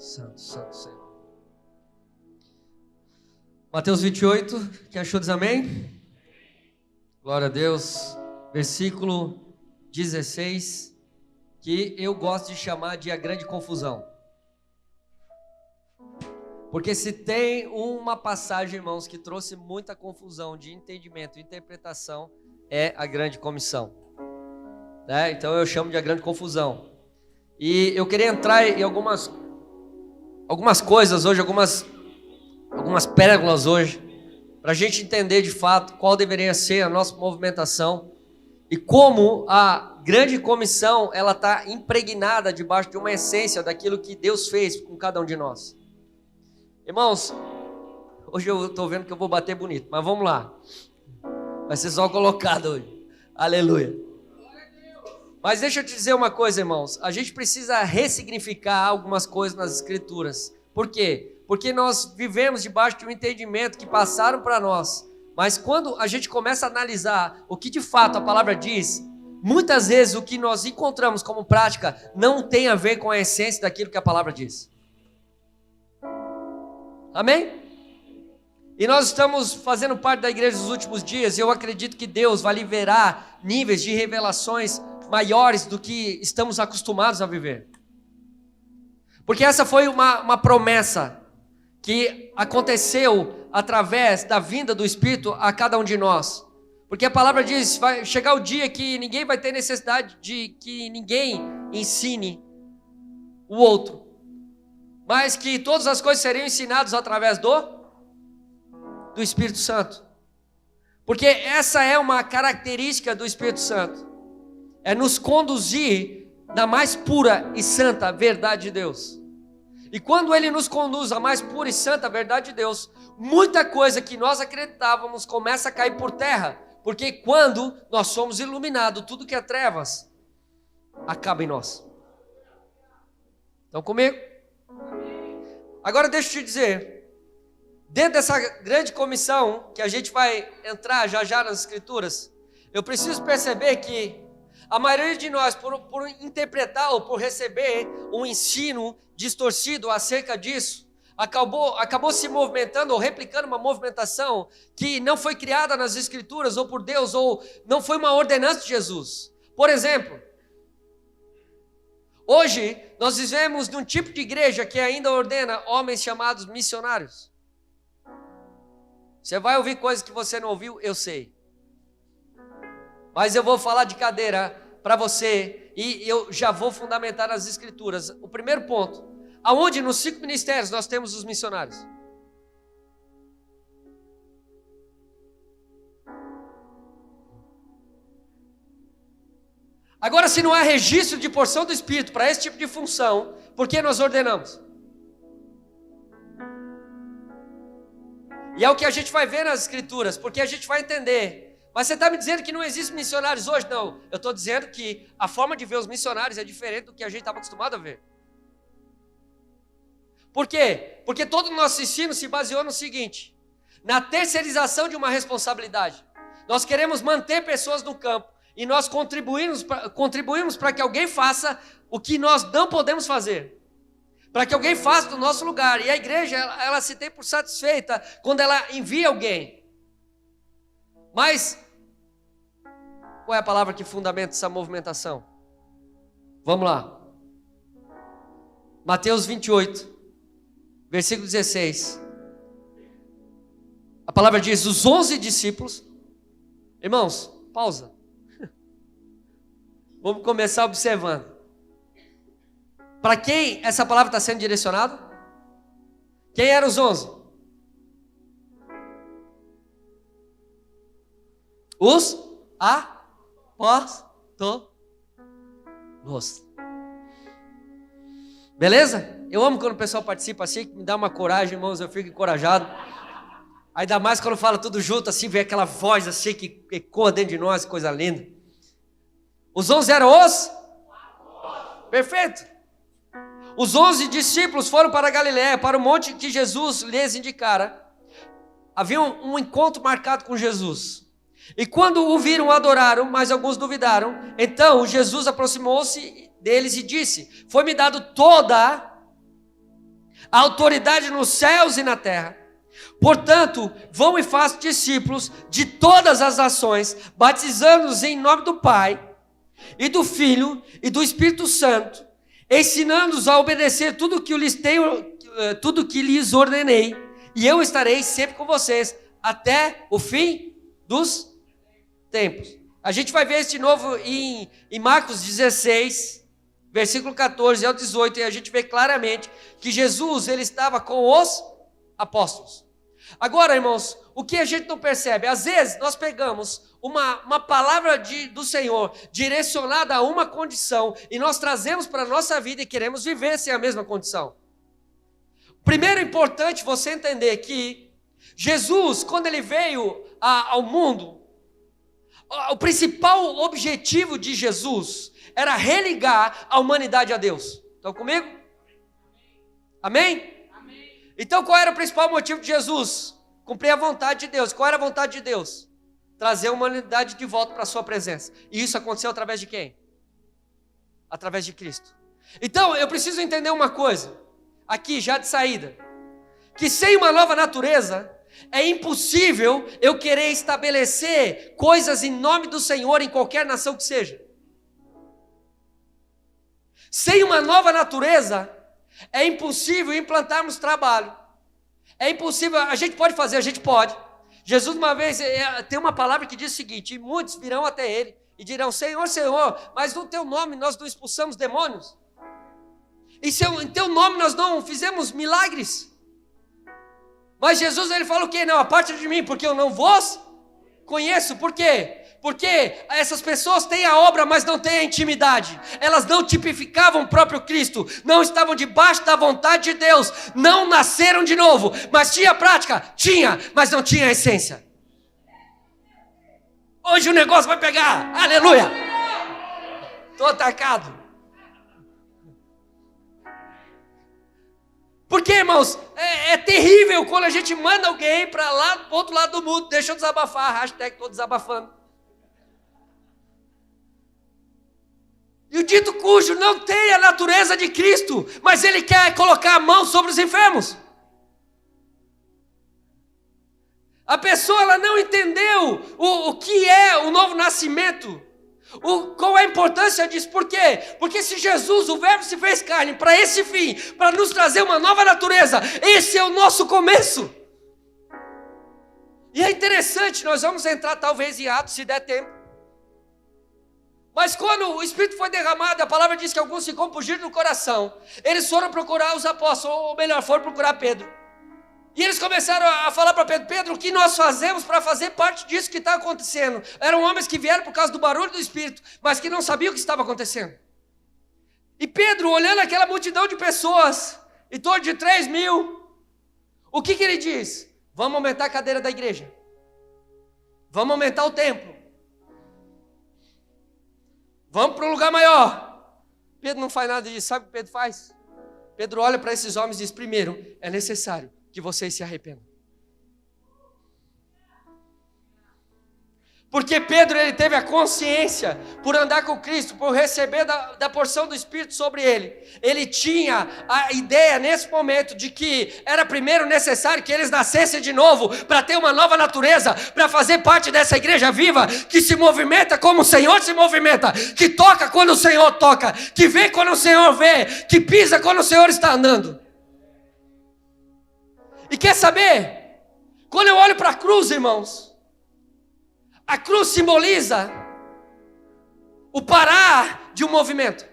Santo, santo, Senhor. Mateus 28, quem achou diz amém? Glória a Deus. Versículo 16, que eu gosto de chamar de a grande confusão. Porque se tem uma passagem, irmãos, que trouxe muita confusão de entendimento e interpretação, é a grande comissão. Então eu chamo de a grande confusão. E eu queria entrar em algumas coisas hoje, algumas pérolas hoje, para a gente entender de fato qual deveria ser a nossa movimentação e como a grande comissão ela está impregnada debaixo de uma essência daquilo que Deus fez com cada um de nós. Irmãos, hoje eu estou vendo que eu vou bater bonito, mas vamos lá. Vai ser só colocado hoje. Aleluia. Mas deixa eu te dizer uma coisa, irmãos. A gente precisa ressignificar algumas coisas nas Escrituras. Por quê? Porque nós vivemos debaixo de um entendimento que passaram para nós. Mas quando a gente começa a analisar o que de fato a palavra diz, muitas vezes o que nós encontramos como prática não tem a ver com a essência daquilo que a palavra diz. Amém? E nós estamos fazendo parte da igreja dos últimos dias, e eu acredito que Deus vai liberar níveis de revelações maiores do que estamos acostumados a viver. Porque essa foi uma promessa que aconteceu através da vinda do Espírito a cada um de nós. Porque a palavra diz, vai chegar o dia que ninguém vai ter necessidade de que ninguém ensine o outro, mas que todas as coisas seriam ensinadas através do Espírito Santo. Porque essa é uma característica do Espírito Santo, é nos conduzir na mais pura e santa verdade de Deus. E quando Ele nos conduz à mais pura e santa verdade de Deus, muita coisa que nós acreditávamos começa a cair por terra, porque quando nós somos iluminados, tudo que é trevas acaba em nós. Estão comigo? Agora deixa eu te dizer, dentro dessa grande comissão que a gente vai entrar já nas Escrituras, eu preciso perceber que a maioria de nós, por interpretar ou por receber um ensino distorcido acerca disso, acabou se movimentando ou replicando uma movimentação que não foi criada nas Escrituras ou por Deus, ou não foi uma ordenança de Jesus. Por exemplo, hoje nós vivemos num tipo de igreja que ainda ordena homens chamados missionários. Você vai ouvir coisas que você não ouviu, eu sei. Mas eu vou falar de cadeira para você e eu já vou fundamentar nas Escrituras. O primeiro ponto, aonde nos 5 ministérios nós temos os missionários? Agora, se não há registro de porção do Espírito para esse tipo de função, por que nós ordenamos? E é o que a gente vai ver nas Escrituras, porque a gente vai entender. Mas você está me dizendo que não existem missionários hoje? Não, eu estou dizendo que a forma de ver os missionários é diferente do que a gente estava acostumado a ver. Por quê? Porque todo o nosso ensino se baseou no seguinte: na terceirização de uma responsabilidade. Nós queremos manter pessoas no campo e nós contribuímos para que alguém faça o que nós não podemos fazer, para que alguém faça do nosso lugar. E a igreja ela se tem por satisfeita quando ela envia alguém. Mas qual é a palavra que fundamenta essa movimentação? Vamos lá. Mateus 28, versículo 16. A palavra diz: os 11 discípulos. Irmãos, pausa. Vamos começar observando. Para quem essa palavra está sendo direcionada? Quem eram os 11? Os apóstolos. Beleza? Eu amo quando o pessoal participa assim, que me dá uma coragem, irmãos, eu fico encorajado. Ainda mais quando fala tudo junto, assim, vem aquela voz assim que ecoa dentro de nós, coisa linda. Os 11 eram os? Perfeito. Os 11 discípulos foram para a Galiléia, para o monte que Jesus lhes indicara. Havia um encontro marcado com Jesus. E quando o viram, adoraram, mas alguns duvidaram. Então Jesus aproximou-se deles e disse: foi-me dado toda a autoridade nos céus e na terra. Portanto, vão e façam discípulos de todas as nações, batizando-os em nome do Pai, e do Filho, e do Espírito Santo, ensinando-os a obedecer tudo que lhes ordenei, e eu estarei sempre com vocês, até o fim dos tempos. A gente vai ver isso de novo em Marcos 16, versículo 14 ao 18, e a gente vê claramente que Jesus, ele estava com os apóstolos. Agora, irmãos, o que a gente não percebe? Às vezes nós pegamos uma palavra do Senhor direcionada a uma condição e nós trazemos para a nossa vida e queremos viver sem a mesma condição. Primeiro é importante você entender que Jesus, quando ele veio ao mundo, o principal objetivo de Jesus era religar a humanidade a Deus. Estão comigo? Amém? Então qual era o principal motivo de Jesus? Cumprir a vontade de Deus. Qual era a vontade de Deus? Trazer a humanidade de volta para a sua presença. E isso aconteceu através de quem? Através de Cristo. Então eu preciso entender uma coisa, aqui já de saída, que sem uma nova natureza, é impossível eu querer estabelecer coisas em nome do Senhor em qualquer nação que seja. Sem uma nova natureza, é impossível implantarmos trabalho. É impossível, a gente pode fazer, a gente pode. Jesus uma vez, tem uma palavra que diz o seguinte: e muitos virão até ele e dirão: Senhor, Senhor, mas no teu nome nós não expulsamos demônios? E em teu nome nós não fizemos milagres? Mas Jesus, ele fala o quê? Não, aparte de mim, porque eu não vos conheço. Por quê? Porque essas pessoas têm a obra, mas não têm a intimidade. Elas não tipificavam o próprio Cristo, não estavam debaixo da vontade de Deus, não nasceram de novo. Mas tinha prática? Tinha, mas não tinha a essência. Hoje o negócio vai pegar, aleluia. Estou atacado. Porque, irmãos, é terrível quando a gente manda alguém para lá, do outro lado do mundo. Deixa eu desabafar, hashtag estou desabafando. E o dito cujo não tem a natureza de Cristo, mas ele quer colocar a mão sobre os enfermos. A pessoa, ela não entendeu o que é o novo nascimento. Qual é a importância disso? Por quê? Porque se Jesus, o verbo se fez carne para esse fim, para nos trazer uma nova natureza, esse é o nosso começo. E é interessante, nós vamos entrar talvez em Atos, se der tempo. Mas quando o Espírito foi derramado, a palavra diz que alguns se compungiram no coração. Eles foram procurar os apóstolos, ou melhor, foram procurar Pedro. E eles começaram a falar para Pedro: Pedro, o que nós fazemos para fazer parte disso que está acontecendo? Eram homens que vieram por causa do barulho do Espírito, mas que não sabiam o que estava acontecendo. E Pedro, olhando aquela multidão de pessoas, em torno de 3.000, o que ele diz? Vamos aumentar a cadeira da igreja. Vamos aumentar o templo. Vamos para um lugar maior. Pedro não faz nada disso. Sabe o que Pedro faz? Pedro olha para esses homens e diz: primeiro, é necessário que vocês se arrependam. Porque Pedro, ele teve a consciência, por andar com Cristo, por receber da porção do Espírito sobre ele. Ele tinha a ideia nesse momento de que era primeiro necessário que eles nascessem de novo, para ter uma nova natureza, para fazer parte dessa igreja viva, que se movimenta como o Senhor se movimenta, que toca quando o Senhor toca, que vê quando o Senhor vê, que pisa quando o Senhor está andando. E quer saber? Quando eu olho para a cruz, irmãos, a cruz simboliza o parar de um movimento.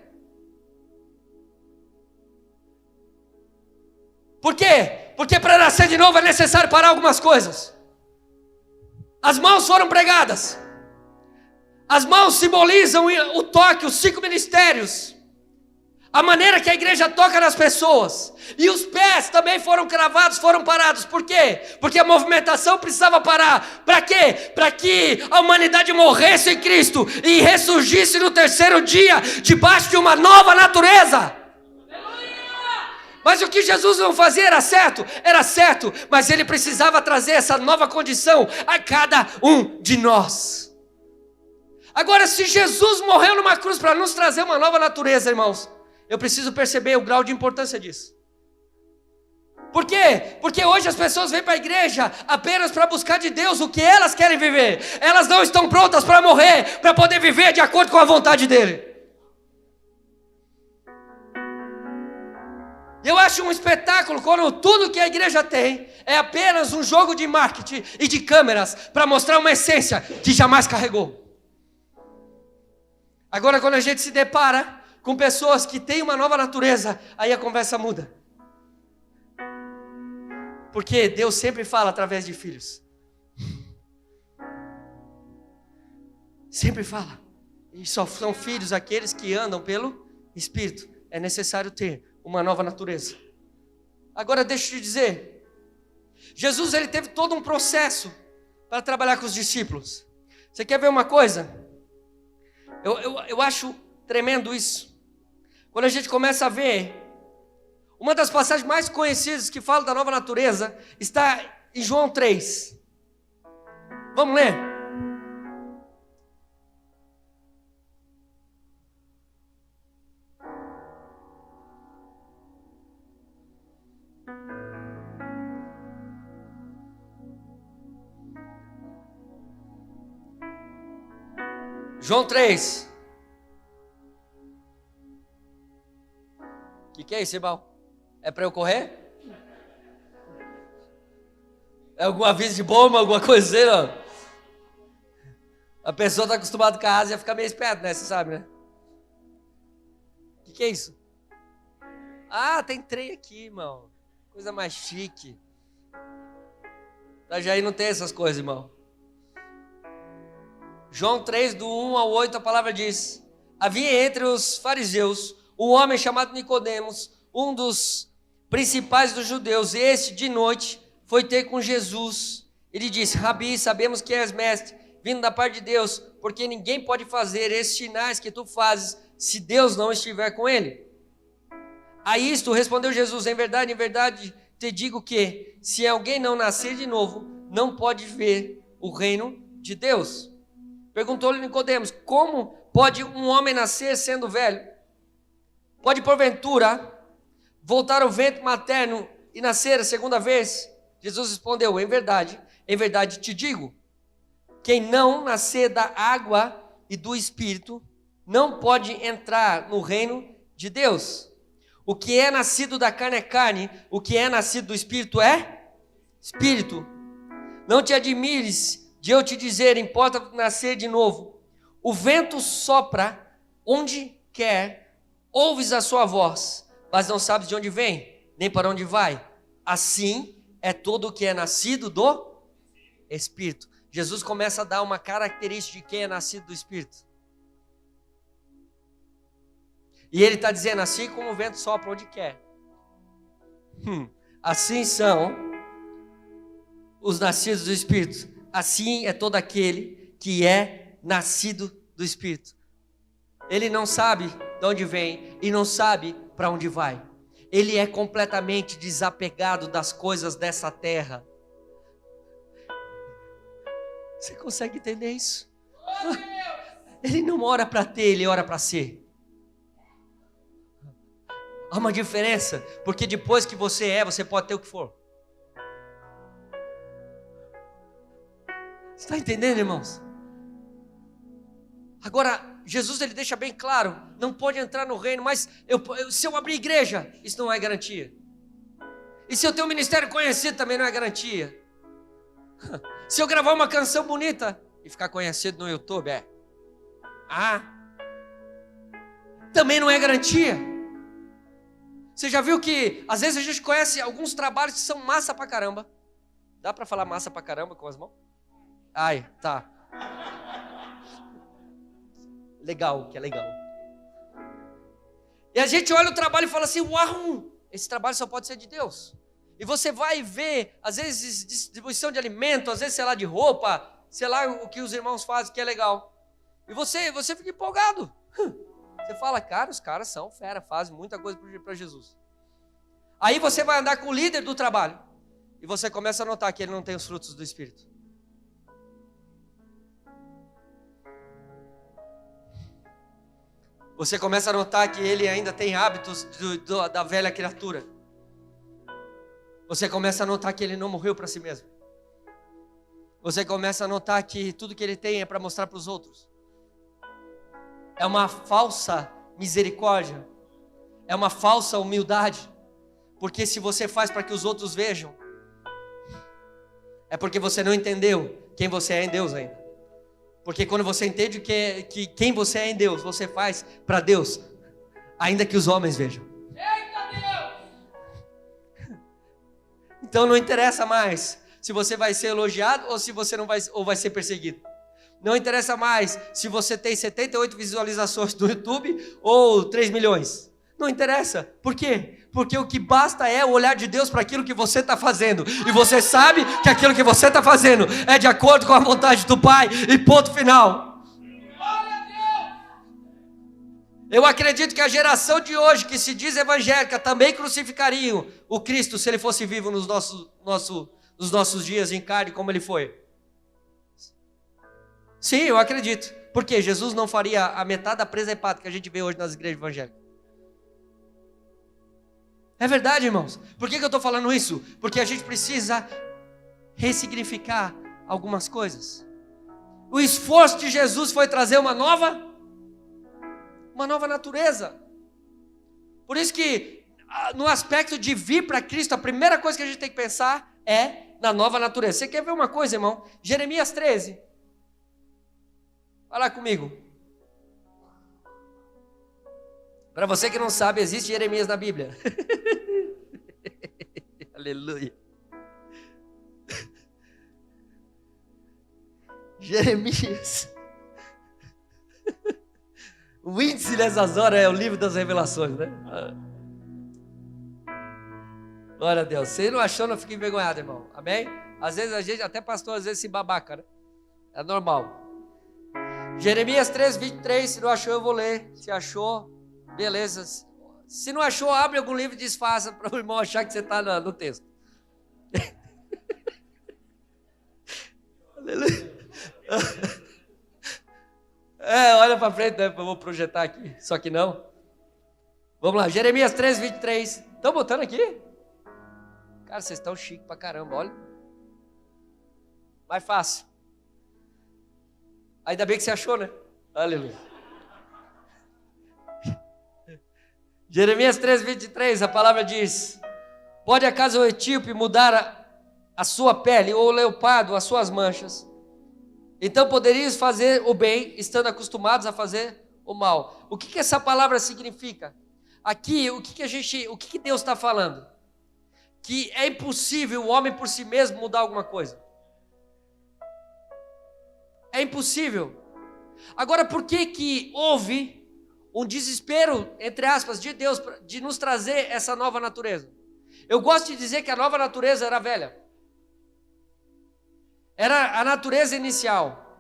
Por quê? Porque para nascer de novo é necessário parar algumas coisas. As mãos foram pregadas. As mãos simbolizam o toque, os 5 ministérios. A maneira que a igreja toca nas pessoas. E os pés também foram cravados, foram parados. Por quê? Porque a movimentação precisava parar. Para quê? Para que a humanidade morresse em Cristo e ressurgisse no terceiro dia, debaixo de uma nova natureza. Mas o que Jesus não fazia era certo, mas ele precisava trazer essa nova condição a cada um de nós. Agora, se Jesus morreu numa cruz para nos trazer uma nova natureza, irmãos, eu preciso perceber o grau de importância disso. Por quê? Porque hoje as pessoas vêm para a igreja apenas para buscar de Deus o que elas querem viver. Elas não estão prontas para morrer, para poder viver de acordo com a vontade dele. Eu acho um espetáculo quando tudo que a igreja tem é apenas um jogo de marketing e de câmeras para mostrar uma essência que jamais carregou. Agora, quando a gente se depara com pessoas que têm uma nova natureza, aí a conversa muda. Porque Deus sempre fala através de filhos. Sempre fala. E só são filhos aqueles que andam pelo Espírito. É necessário ter uma nova natureza. Agora deixa eu te dizer. Jesus, ele teve todo um processo para trabalhar com os discípulos. Você quer ver uma coisa? Eu acho tremendo isso. Quando a gente começa a ver, uma das passagens mais conhecidas que fala da nova natureza está em João 3. Vamos ler? João 3. O que é isso, irmão? É para eu correr? É algum aviso de bomba, alguma coisa assim, não? A pessoa está acostumada com a asa e fica meio esperto, né? Você sabe, né? O que é isso? Ah, tem trem aqui, irmão. Coisa mais chique. Itajaí não tem essas coisas, irmão. João 3, do 1 ao 8, a palavra diz: havia entre os fariseus um homem chamado Nicodemos, um dos principais dos judeus. Este, de noite, foi ter com Jesus. Ele disse: Rabi, sabemos que és mestre, vindo da parte de Deus, porque ninguém pode fazer esses sinais que tu fazes, se Deus não estiver com ele. A isto respondeu Jesus: em verdade, te digo que, se alguém não nascer de novo, não pode ver o reino de Deus. Perguntou-lhe Nicodemos: como pode um homem nascer sendo velho? Pode porventura voltar ao ventre materno e nascer a segunda vez? Jesus respondeu: em verdade te digo, quem não nascer da água e do Espírito não pode entrar no reino de Deus. O que é nascido da carne é carne, o que é nascido do Espírito é Espírito. Não te admires de eu te dizer, importa nascer de novo. O vento sopra onde quer, ouves a sua voz, mas não sabes de onde vem, nem para onde vai. Assim é todo o que é nascido do Espírito. Jesus começa a dar uma característica de quem é nascido do Espírito. E ele está dizendo: assim como o vento sopra onde quer, assim são os nascidos do Espírito. Assim é todo aquele que é nascido do Espírito. Ele não sabe de onde vem e não sabe para onde vai. Ele é completamente desapegado das coisas dessa terra. Você consegue entender isso? Ele não ora para ter, ele ora para ser. Há uma diferença, porque depois que você é, você pode ter o que for. Você está entendendo, irmãos? Agora, Jesus, ele deixa bem claro: não pode entrar no reino, mas se eu abrir igreja, isso não é garantia. E se eu ter um ministério conhecido, também não é garantia. Se eu gravar uma canção bonita e ficar conhecido no YouTube, também não é garantia. Você já viu que às vezes a gente conhece alguns trabalhos que são massa pra caramba? Dá pra falar massa pra caramba com as mãos? Ai, tá. Legal, que é legal. E a gente olha o trabalho e fala assim: uau, esse trabalho só pode ser de Deus. E você vai ver, às vezes, distribuição de alimento, às vezes, sei lá, de roupa, sei lá o que os irmãos fazem que é legal. E você fica empolgado. Você fala: cara, os caras são fera, fazem muita coisa para Jesus. Aí você vai andar com o líder do trabalho e você começa a notar que ele não tem os frutos do Espírito. Você começa a notar que ele ainda tem hábitos da velha criatura. Você começa a notar que ele não morreu para si mesmo. Você começa a notar que tudo que ele tem é para mostrar para os outros. É uma falsa misericórdia. É uma falsa humildade. Porque se você faz para que os outros vejam, é porque você não entendeu quem você é em Deus ainda. Porque quando você entende que quem você é em Deus, você faz para Deus, ainda que os homens vejam. Então não interessa mais se você vai ser elogiado ou se você não vai, ou vai ser perseguido. Não interessa mais se você tem 78 visualizações no YouTube ou 3 milhões. Não interessa. Por quê? Porque o que basta é o olhar de Deus para aquilo que você está fazendo. E você sabe que aquilo que você está fazendo é de acordo com a vontade do Pai. E ponto final. Eu acredito que a geração de hoje, que se diz evangélica, também crucificariam o Cristo se ele fosse vivo nos nossos dias em carne, como ele foi. Sim, eu acredito. Porque Jesus não faria a metade da presa hepática que a gente vê hoje nas igrejas evangélicas. É verdade, irmãos. Por que eu estou falando isso? Porque a gente precisa ressignificar algumas coisas. O esforço de Jesus foi trazer uma nova natureza. Por isso que, no aspecto de vir para Cristo, a primeira coisa que a gente tem que pensar é na nova natureza. Você quer ver uma coisa, irmão? Jeremias 13. Vai lá comigo. Para você que não sabe, existe Jeremias na Bíblia. Aleluia. Jeremias. O índice nessas horas é o livro das revelações, né? Glória a Deus. Se não achou, não fique envergonhado, irmão. Amém? Às vezes a gente, até pastor, às vezes se babaca, né? É normal. Jeremias 3, 23, se não achou eu vou ler. Se achou, beleza. Se não achou, abre algum livro e desfaça para o irmão achar que você está no texto. Aleluia. Olha para frente, né? Eu vou projetar aqui, só que não. Vamos lá, Jeremias 3, 23. Estão botando aqui? Cara, vocês estão chiques pra caramba, olha. Mais fácil. Ainda bem que você achou, né? Aleluia. Jeremias 3, 23, a palavra diz: pode acaso o etíope mudar a sua pele, ou o leopardo as suas manchas? Então poderias fazer o bem, estando acostumados a fazer o mal. O que essa palavra significa? Aqui, o que Deus está falando? Que é impossível o homem por si mesmo mudar alguma coisa. É impossível. Agora, por que houve um desespero, entre aspas, de Deus de nos trazer essa nova natureza? Eu gosto de dizer que a nova natureza era velha. Era a natureza inicial.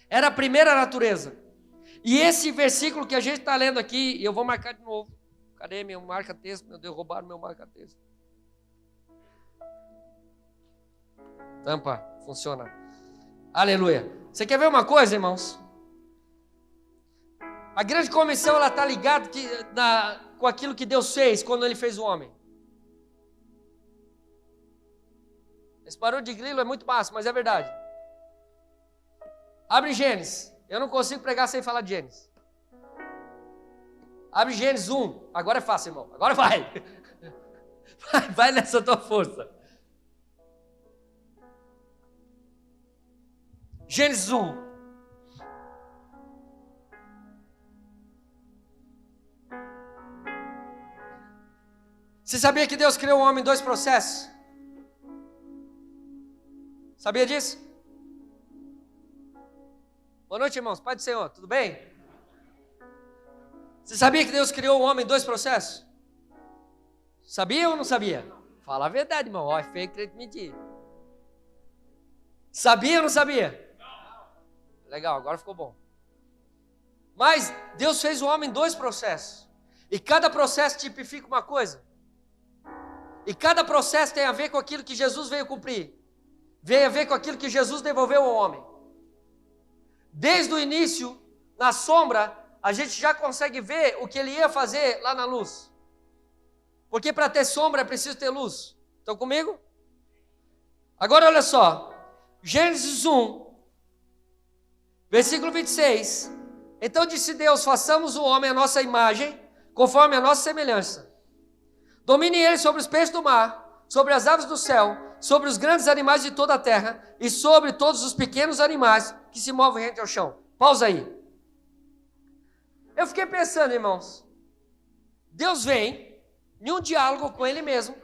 Era a primeira natureza. E esse versículo que a gente está lendo aqui, eu vou marcar de novo. Cadê meu marca-texto? Meu Deus, roubaram meu marca-texto. Tampa, funciona. Aleluia. Você quer ver uma coisa, irmãos? A grande comissão, ela está ligada com aquilo que Deus fez quando Ele fez o homem. Esse barulho de grilo é muito massa, mas é verdade. Abre Gênesis. Eu não consigo pregar sem falar de Gênesis. Abre Gênesis 1. Agora é fácil, irmão. Agora vai. Vai nessa tua força. Gênesis 1. Você sabia que Deus criou o homem em 2 processos? Sabia disso? Boa noite, irmãos. Pai do Senhor, tudo bem? Você sabia que Deus criou o homem em 2 processos? Sabia ou não sabia? Fala a verdade, irmão. Ó, é feio crer que mentir. Sabia ou não sabia? Legal, agora ficou bom. Mas Deus fez o homem em 2 processos. E cada processo tipifica uma coisa. E cada processo tem a ver com aquilo que Jesus veio cumprir. Veio a ver com aquilo que Jesus devolveu ao homem. Desde o início, na sombra, a gente já consegue ver o que ele ia fazer lá na luz. Porque para ter sombra é preciso ter luz. Estão comigo? Agora olha só, Gênesis 1, versículo 26. Então disse Deus: façamos o homem à nossa imagem, conforme a nossa semelhança. Domine ele sobre os peixes do mar, sobre as aves do céu, sobre os grandes animais de toda a terra e sobre todos os pequenos animais que se movem rente ao chão. Pausa aí. Eu fiquei pensando, irmãos, Deus vem em um diálogo com Ele mesmo.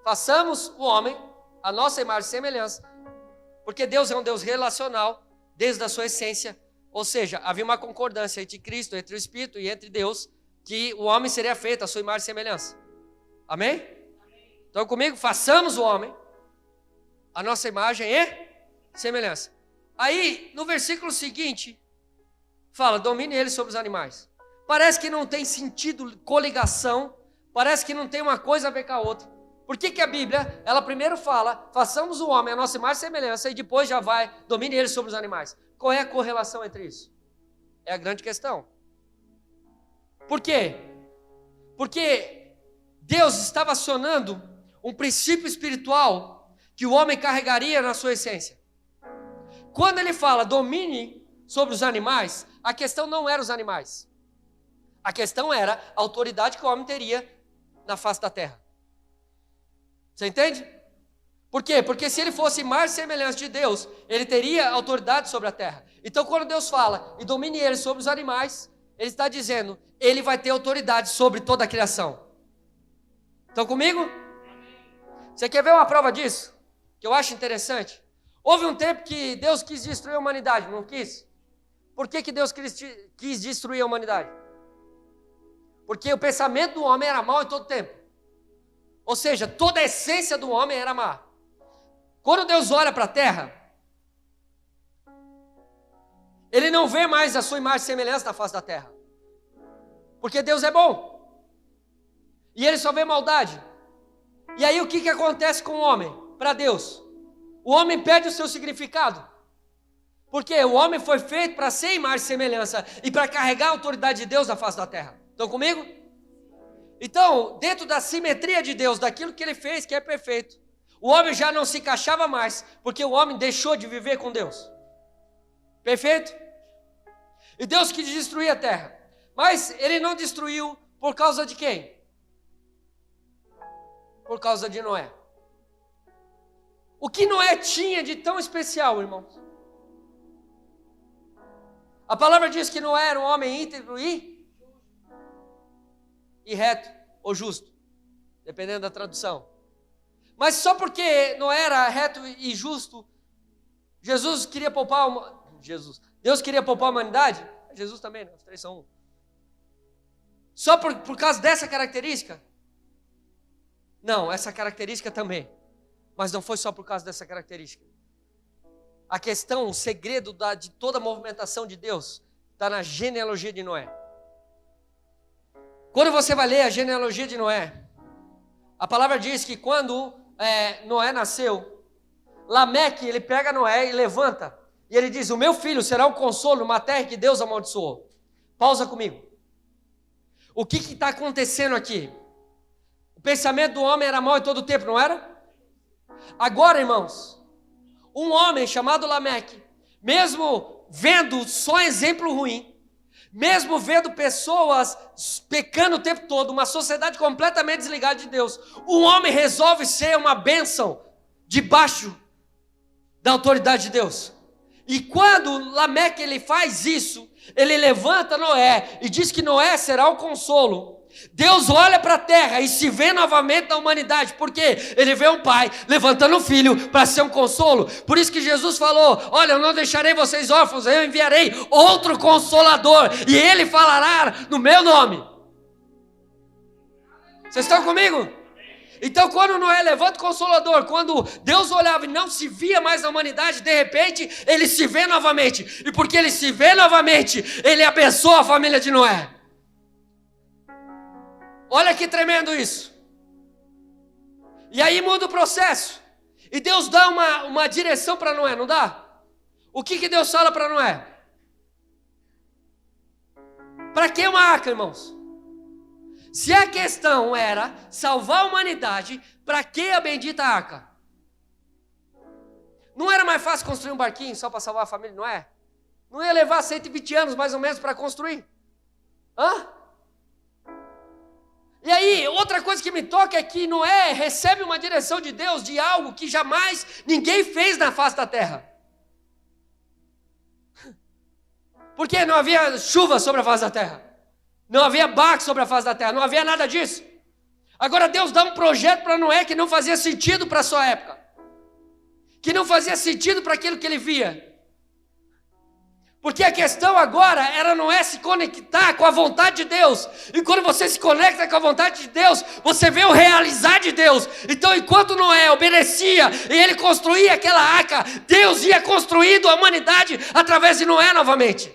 Façamos o homem a nossa imagem e semelhança, porque Deus é um Deus relacional desde a sua essência, ou seja, havia uma concordância entre Cristo, entre o Espírito e entre Deus, que o homem seria feito a sua imagem e semelhança. Amém? Então comigo, façamos o homem a nossa imagem e semelhança. Aí, no versículo seguinte, fala: domine ele sobre os animais. Parece que não tem sentido, coligação, parece que não tem uma coisa a ver com a outra. Por que a Bíblia, ela primeiro fala: façamos o homem a nossa imagem e semelhança, e depois já vai: domine ele sobre os animais? Qual é a correlação entre isso? É a grande questão. Por quê? Porque Deus estava acionando um princípio espiritual que o homem carregaria na sua essência. Quando ele fala domine sobre os animais, a questão não era os animais. A questão era a autoridade que o homem teria na face da terra. Você entende? Por quê? Porque se ele fosse mais semelhante de Deus, ele teria autoridade sobre a terra. Então quando Deus fala e domine ele sobre os animais, ele está dizendo: ele vai ter autoridade sobre toda a criação. Estão comigo? Você quer ver uma prova disso? Que eu acho interessante. Houve um tempo que Deus quis destruir a humanidade, não quis? Por que Deus quis destruir a humanidade? Porque o pensamento do homem era mau em todo tempo. Ou seja, toda a essência do homem era má. Quando Deus olha para a terra, Ele não vê mais a sua imagem e semelhança na face da terra. Porque Deus é bom. E Ele só vê maldade. E aí o que acontece com o homem? Para Deus, o homem perde o seu significado. Porque o homem foi feito para ser imagem e semelhança e para carregar a autoridade de Deus na face da terra. Estão comigo? Então, dentro da simetria de Deus, daquilo que Ele fez, que é perfeito, o homem já não se encaixava mais, porque o homem deixou de viver com Deus. Perfeito? E Deus quis destruir a terra. Mas Ele não destruiu por causa de quem? Por causa de Noé. O que Noé tinha de tão especial, irmãos? A palavra diz que Noé era um homem íntegro e reto, ou justo, dependendo da tradução. Mas só porque Noé era reto e justo, Deus queria poupar a humanidade? Jesus também, né? Os três são um. Só por causa dessa característica? Não, essa característica também. Mas não foi só por causa dessa característica. A questão, o segredo de toda a movimentação de Deus está na genealogia de Noé. Quando você vai ler a genealogia de Noé, a palavra diz que quando Noé nasceu, Lameque, ele pega Noé e levanta, e ele diz: o meu filho será um consolo numa terra que Deus amaldiçoou. Pausa comigo. O que está acontecendo aqui? O pensamento do homem era mau em todo o tempo, não era? Agora, irmãos, um homem chamado Lameque, mesmo vendo só exemplo ruim, mesmo vendo pessoas pecando o tempo todo, uma sociedade completamente desligada de Deus, um homem resolve ser uma bênção debaixo da autoridade de Deus. E quando Lameque ele faz isso, ele levanta Noé e diz que Noé será o consolo. Deus olha para a terra e se vê novamente na humanidade, porque ele vê um pai levantando um filho para ser um consolo. Por isso que Jesus falou: olha, eu não deixarei vocês órfãos, eu enviarei outro consolador, e ele falará no meu nome. Vocês estão comigo? Então quando Noé levanta o consolador, quando Deus olhava e não se via mais na humanidade, de repente ele se vê novamente, e porque ele se vê novamente, ele abençoa a família de Noé. Olha que tremendo isso. E aí muda o processo. E Deus dá uma direção para Noé, não dá? O que Deus fala para Noé? Para que uma arca, irmãos? Se a questão era salvar a humanidade, para que a bendita arca? Não era mais fácil construir um barquinho só para salvar a família, não é? Não ia levar 120 anos mais ou menos para construir? Hã? E aí, outra coisa que me toca é que Noé recebe uma direção de Deus de algo que jamais ninguém fez na face da terra. Porque não havia chuva sobre a face da terra. Não havia barco sobre a face da terra. Não havia nada disso. Agora Deus dá um projeto para Noé que não fazia sentido para a sua época. Que não fazia sentido para aquilo que ele via. Porque a questão agora era Noé se conectar com a vontade de Deus. E quando você se conecta com a vontade de Deus, você vê o realizar de Deus. Então enquanto Noé obedecia e ele construía aquela arca, Deus ia construindo a humanidade através de Noé novamente.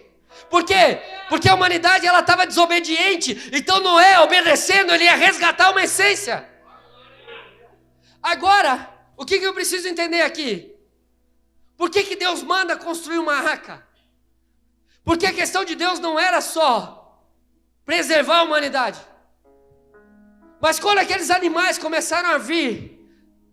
Por quê? Porque a humanidade ela estava desobediente. Então Noé obedecendo, ele ia resgatar uma essência. Agora, o que eu preciso entender aqui? Por que Deus manda construir uma arca? Porque a questão de Deus não era só preservar a humanidade. Mas quando aqueles animais começaram a vir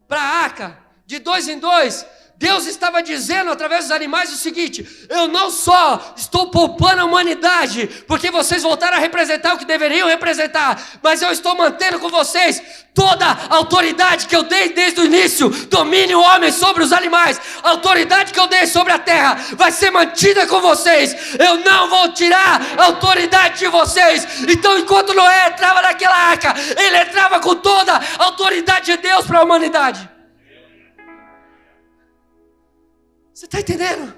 para a arca, de 2 em 2, Deus estava dizendo através dos animais o seguinte: eu não só estou poupando a humanidade, porque vocês voltaram a representar o que deveriam representar, mas eu estou mantendo com vocês toda a autoridade que eu dei desde o início, domine o homem sobre os animais, a autoridade que eu dei sobre a terra vai ser mantida com vocês, eu não vou tirar a autoridade de vocês. Então enquanto Noé entrava naquela arca, ele entrava com toda a autoridade de Deus para a humanidade. Você está entendendo?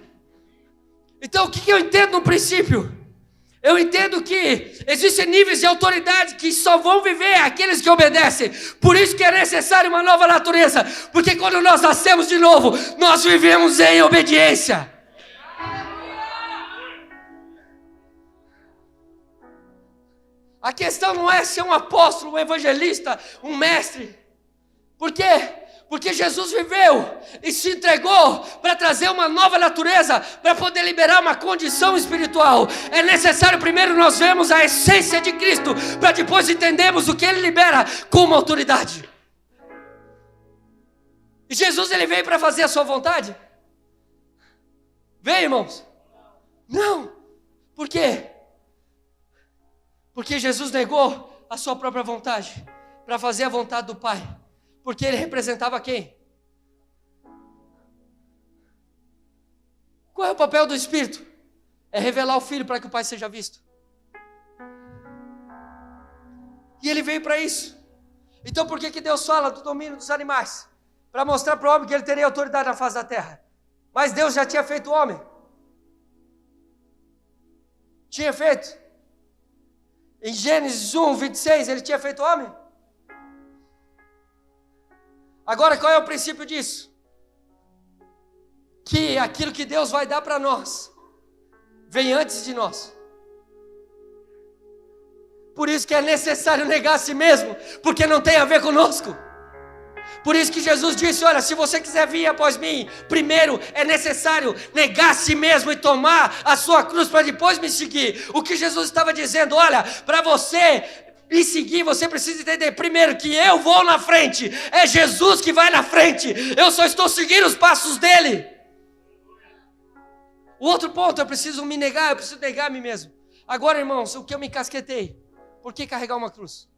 Então o que eu entendo no princípio? Eu entendo que existem níveis de autoridade que só vão viver aqueles que obedecem. Por isso que é necessário uma nova natureza. Porque quando nós nascemos de novo, nós vivemos em obediência. A questão não é ser um apóstolo, um evangelista, um mestre. Por quê? Porque Jesus viveu e se entregou para trazer uma nova natureza, para poder liberar uma condição espiritual. É necessário primeiro nós vermos a essência de Cristo, para depois entendermos o que Ele libera como autoridade. E Jesus ele veio para fazer a sua vontade? Veio, irmãos? Não. Por quê? Porque Jesus negou a sua própria vontade para fazer a vontade do Pai. Porque ele representava quem? Qual é o papel do Espírito? É revelar o Filho para que o Pai seja visto. E ele veio para isso. Então por que Deus fala do domínio dos animais? Para mostrar para o homem que ele teria autoridade na face da terra. Mas Deus já tinha feito o homem. Tinha feito. Em Gênesis 1, 26, ele tinha feito o homem. Agora, qual é o princípio disso? Que aquilo que Deus vai dar para nós vem antes de nós. Por isso que é necessário negar a si mesmo, porque não tem a ver conosco. Por isso que Jesus disse: olha, se você quiser vir após mim, primeiro é necessário negar a si mesmo e tomar a sua cruz para depois me seguir. O que Jesus estava dizendo: olha, para você me seguir, você precisa entender primeiro que eu vou na frente, é Jesus que vai na frente, eu só estou seguindo os passos dele. O outro ponto, eu preciso me negar, eu preciso negar a mim mesmo. Agora, irmãos, o que eu me casquetei? Por que carregar uma cruz?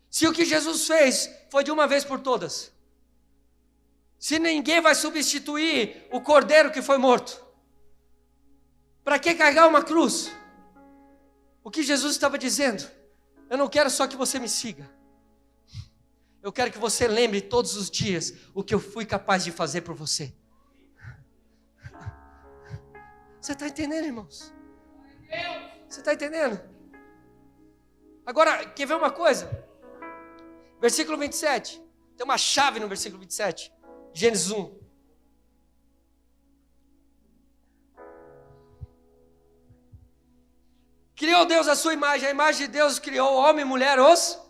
Se o que Jesus fez foi de uma vez por todas, se ninguém vai substituir o cordeiro que foi morto, para que carregar uma cruz? O que Jesus estava dizendo: eu não quero só que você me siga, eu quero que você lembre todos os dias o que eu fui capaz de fazer por você. Você está entendendo, irmãos? Você está entendendo? Agora, quer ver uma coisa? Versículo 27, tem uma chave no versículo 27, Gênesis 1. Criou Deus a sua imagem, a imagem de Deus criou homem e mulher os...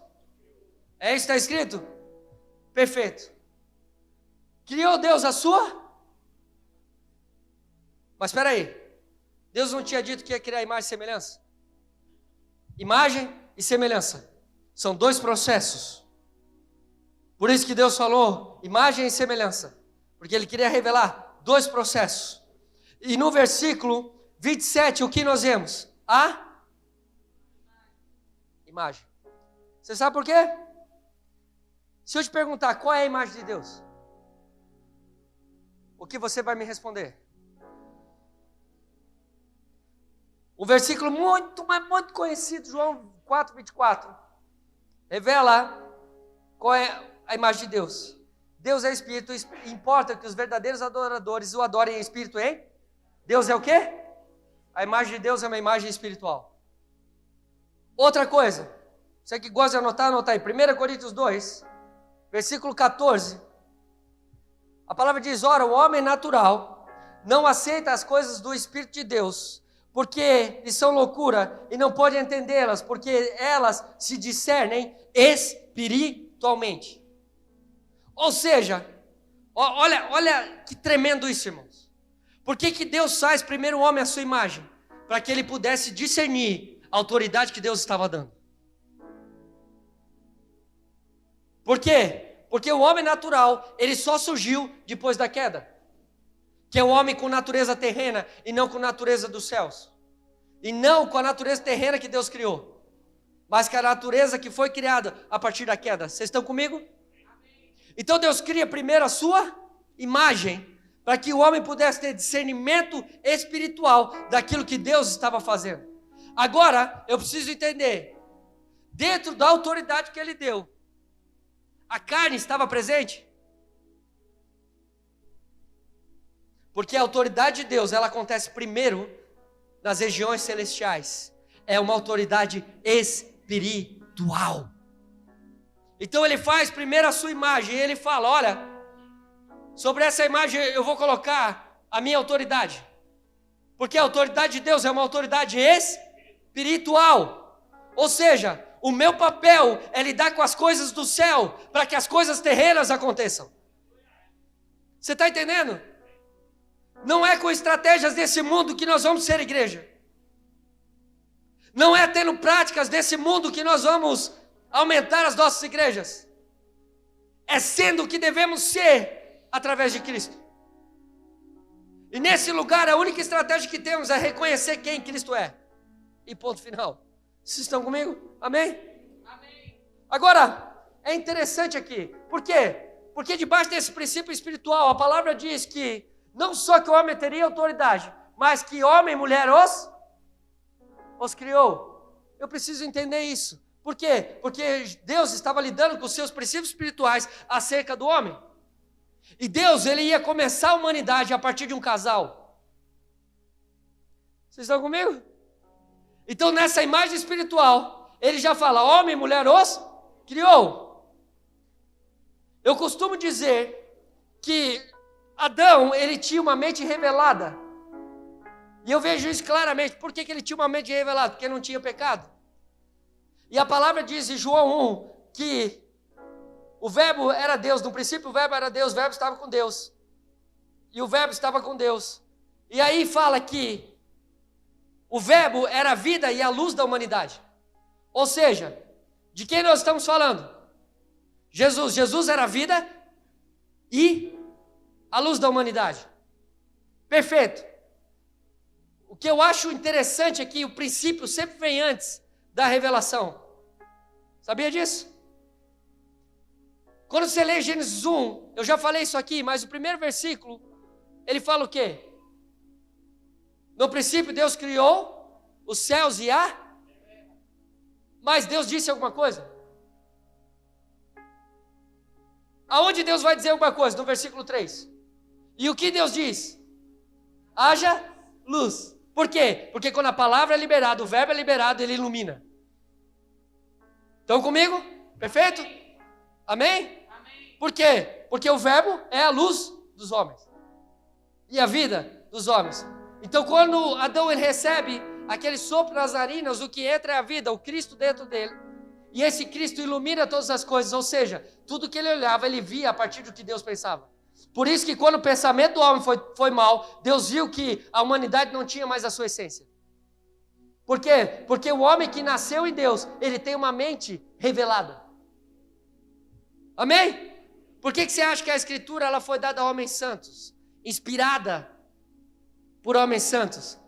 É isso que está escrito? Perfeito. Criou Deus a sua... Mas espera aí, Deus não tinha dito que ia criar imagem e semelhança? Imagem e semelhança. São dois processos. Por isso que Deus falou imagem e semelhança. Porque Ele queria revelar dois processos. E no versículo 27, o que nós vemos? A imagem. Você sabe por quê? Se eu te perguntar qual é a imagem de Deus, o que você vai me responder? Um versículo muito, mas muito conhecido, João 4:24, revela qual é a imagem de Deus. Deus é Espírito, importa que os verdadeiros adoradores o adorem em Espírito, hein? Deus é o quê? A imagem de Deus é uma imagem espiritual. Outra coisa, você que gosta de anotar, anotar aí. 1 Coríntios 2, versículo 14. A palavra diz, ora, o homem natural não aceita as coisas do Espírito de Deus, porque lhes são loucura e não pode entendê-las, porque elas se discernem espiritualmente. Ou seja, olha que tremendo isso, irmãos. Por que Deus faz primeiro o homem à sua imagem? Para que ele pudesse discernir a autoridade que Deus estava dando. Por quê? Porque o homem natural, ele só surgiu depois da queda. Que é o homem com natureza terrena e não com natureza dos céus. E não com a natureza terrena que Deus criou. Mas com a natureza que foi criada a partir da queda. Vocês estão comigo? Então Deus cria primeiro a sua imagem, para que o homem pudesse ter discernimento espiritual daquilo que Deus estava fazendo. Agora, eu preciso entender, dentro da autoridade que Ele deu, a carne estava presente? Porque a autoridade de Deus, ela acontece primeiro nas regiões celestiais. É uma autoridade espiritual. Então ele faz primeiro a sua imagem, e ele fala, olha, sobre essa imagem eu vou colocar a minha autoridade. Porque a autoridade de Deus é uma autoridade espiritual. Ou seja, o meu papel é lidar com as coisas do céu, para que as coisas terrenas aconteçam. Você está entendendo? Não é com estratégias desse mundo que nós vamos ser igreja. Não é tendo práticas desse mundo que nós vamos aumentar as nossas igrejas. É sendo o que devemos ser através de Cristo. E nesse lugar a única estratégia que temos é reconhecer quem Cristo é. E ponto final. Vocês estão comigo? Amém? Amém. Agora, é interessante aqui. Por quê? Porque debaixo desse princípio espiritual, a palavra diz que não só que o homem teria autoridade, mas que homem e mulher os criou. Eu preciso entender isso. Por quê? Porque Deus estava lidando com os seus princípios espirituais acerca do homem. E Deus, Ele ia começar a humanidade a partir de um casal. Vocês estão comigo? Então nessa imagem espiritual, Ele já fala, homem e mulher os criou. Eu costumo dizer que Adão, ele tinha uma mente revelada. E eu vejo isso claramente. Por que ele tinha uma mente revelada? Porque não tinha pecado. E a palavra diz em João 1 que o verbo era Deus. No princípio o verbo era Deus, o verbo estava com Deus. E o verbo estava com Deus. E aí fala que o verbo era a vida e a luz da humanidade. Ou seja, de quem nós estamos falando? Jesus. Jesus era a vida e a luz da humanidade. Perfeito. O que eu acho interessante é que o princípio sempre vem antes da revelação. Sabia disso? Quando você lê Gênesis 1, eu já falei isso aqui, mas o primeiro versículo, ele fala o quê? No princípio Deus criou os céus e a... Mas Deus disse alguma coisa? Aonde Deus vai dizer alguma coisa? No versículo 3. E o que Deus diz? Haja luz. Por quê? Porque quando a palavra é liberada, o verbo é liberado, ele ilumina. Estão comigo? Perfeito? Amém? Amém? Por quê? Porque o verbo é a luz dos homens. E a vida dos homens. Então quando Adão ele recebe aquele sopro nas narinas, o que entra é a vida, o Cristo dentro dele. E esse Cristo ilumina todas as coisas, ou seja, tudo que ele olhava, ele via a partir do que Deus pensava. Por isso que quando o pensamento do homem foi mal, Deus viu que a humanidade não tinha mais a sua essência. Por quê? Porque o homem que nasceu em Deus, ele tem uma mente revelada. Amém? Por que você acha que a Escritura ela foi dada a homens santos? Inspirada por homens santos?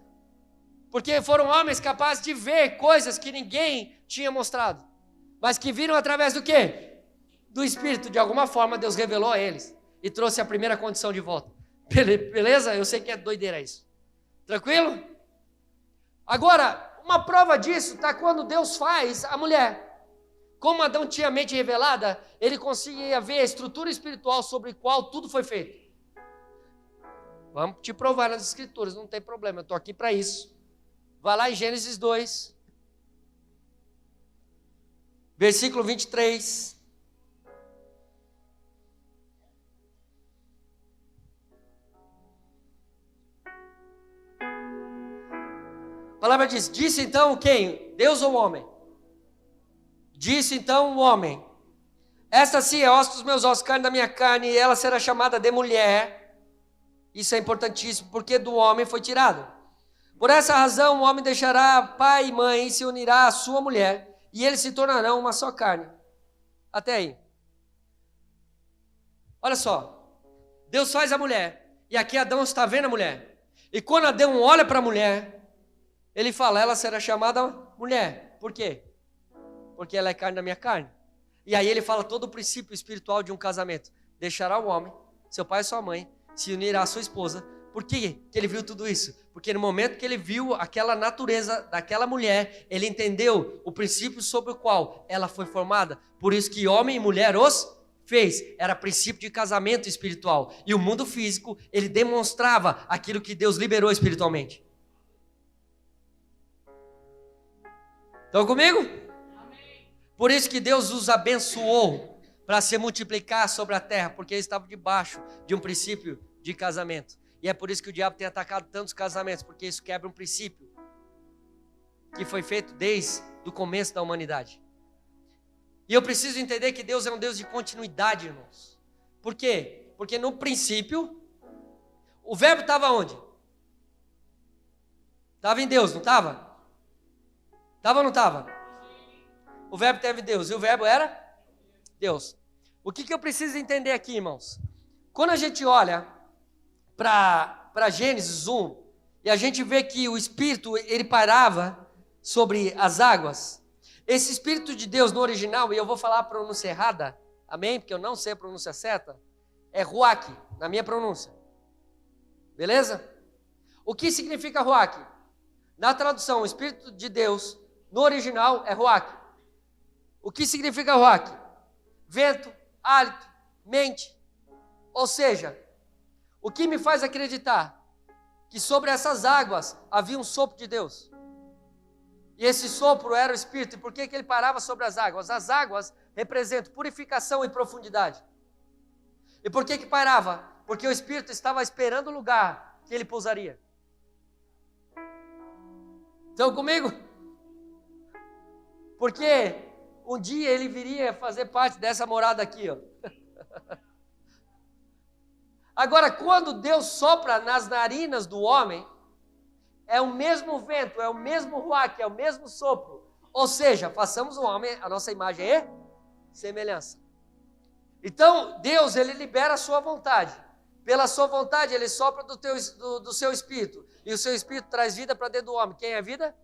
Porque foram homens capazes de ver coisas que ninguém tinha mostrado. Mas que viram através do quê? Do Espírito. De alguma forma Deus revelou a eles. E trouxe a primeira condição de volta. Beleza? Eu sei que é doideira isso. Tranquilo? Agora, uma prova disso está quando Deus faz a mulher. Como Adão tinha a mente revelada, ele conseguia ver a estrutura espiritual sobre a qual tudo foi feito. Vamos te provar nas Escrituras, não tem problema, eu estou aqui para isso. Vai lá em Gênesis 2, versículo 23. A palavra diz, disse então quem? Deus ou o homem? Disse então o homem, esta sim é osso dos meus ossos, carne da minha carne, e ela será chamada de mulher. Isso é importantíssimo, porque do homem foi tirado. Por essa razão o homem deixará pai e mãe e se unirá à sua mulher, e eles se tornarão uma só carne. Até aí. Olha só, Deus faz a mulher, e aqui Adão está vendo a mulher. E quando Adão olha para a mulher, ele fala, ela será chamada mulher. Por quê? Porque ela é carne da minha carne. E aí ele fala todo o princípio espiritual de um casamento. Deixará o homem, seu pai e sua mãe, se unirá à sua esposa. Por que ele viu tudo isso? Porque no momento que ele viu aquela natureza daquela mulher, ele entendeu o princípio sobre o qual ela foi formada. Por isso que homem e mulher os fez. Era princípio de casamento espiritual. E o mundo físico, ele demonstrava aquilo que Deus liberou espiritualmente. Estão comigo? Por isso que Deus os abençoou para se multiplicar sobre a terra, porque eles estavam debaixo de um princípio de casamento. E é por isso que o diabo tem atacado tantos casamentos, porque isso quebra um princípio que foi feito desde o começo da humanidade. E eu preciso entender que Deus é um Deus de continuidade, irmãos. Por quê? Porque no princípio, o verbo estava onde? Estava em Deus, não estava? Estava ou não estava? O verbo teve Deus, e o verbo era Deus. O que eu preciso entender aqui, irmãos? Quando a gente olha para Gênesis 1, e a gente vê que o Espírito, ele pairava sobre as águas, esse Espírito de Deus no original, e eu vou falar a pronúncia errada, amém? Porque eu não sei a pronúncia certa, é Ruach, na minha pronúncia. Beleza? O que significa Ruach? Na tradução, o Espírito de Deus, no original, é Ruach. O que significa Ruach? Vento, hálito, mente. Ou seja, o que me faz acreditar que sobre essas águas havia um sopro de Deus. E esse sopro era o Espírito. E por que ele parava sobre as águas? As águas representam purificação e profundidade. E por que parava? Porque o Espírito estava esperando o lugar que ele pousaria. Estão comigo? Porque um dia ele viria fazer parte dessa morada aqui, ó. Agora, quando Deus sopra nas narinas do homem, é o mesmo vento, é o mesmo ruach, é o mesmo sopro. Ou seja, façamos o homem a nossa imagem e semelhança. Então, Deus, ele libera a sua vontade. Pela sua vontade, ele sopra do seu espírito. E o seu espírito traz vida para dentro do homem. Quem é a vida?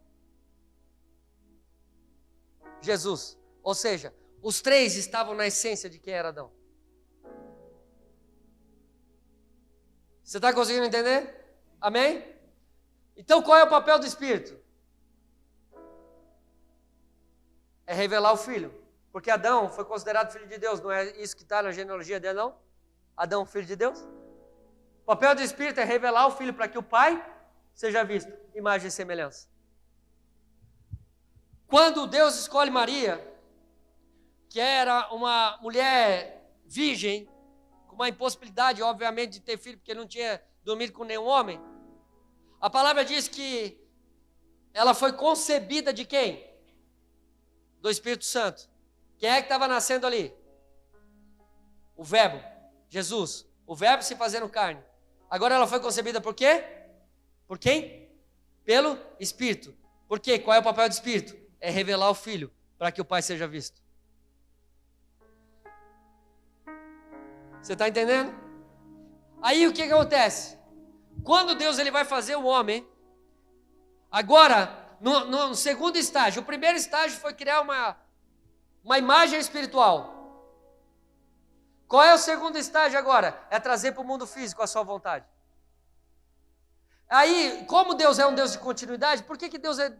Jesus. Ou seja, os três estavam na essência de quem era Adão. Você está conseguindo entender? Amém? Então qual é o papel do Espírito? É revelar o Filho. Porque Adão foi considerado filho de Deus. Não é isso que está na genealogia dele, não? Adão, filho de Deus? O papel do Espírito é revelar o Filho para que o Pai seja visto. Imagem e semelhança. Quando Deus escolhe Maria, que era uma mulher virgem, com uma impossibilidade, obviamente, de ter filho, porque não tinha dormido com nenhum homem, a palavra diz que ela foi concebida de quem? Do Espírito Santo. Quem é que estava nascendo ali? O Verbo, Jesus. O Verbo se fazendo carne. Agora ela foi concebida por quê? Por quem? Pelo Espírito. Por quê? Qual é o papel do Espírito? É revelar o Filho, para que o Pai seja visto. Você está entendendo? Aí o que acontece? Quando Deus ele vai fazer o homem, agora, no segundo estágio, o primeiro estágio foi criar uma imagem espiritual. Qual é o segundo estágio agora? É trazer para o mundo físico a sua vontade. Aí, como Deus é um Deus de continuidade, por que Deus é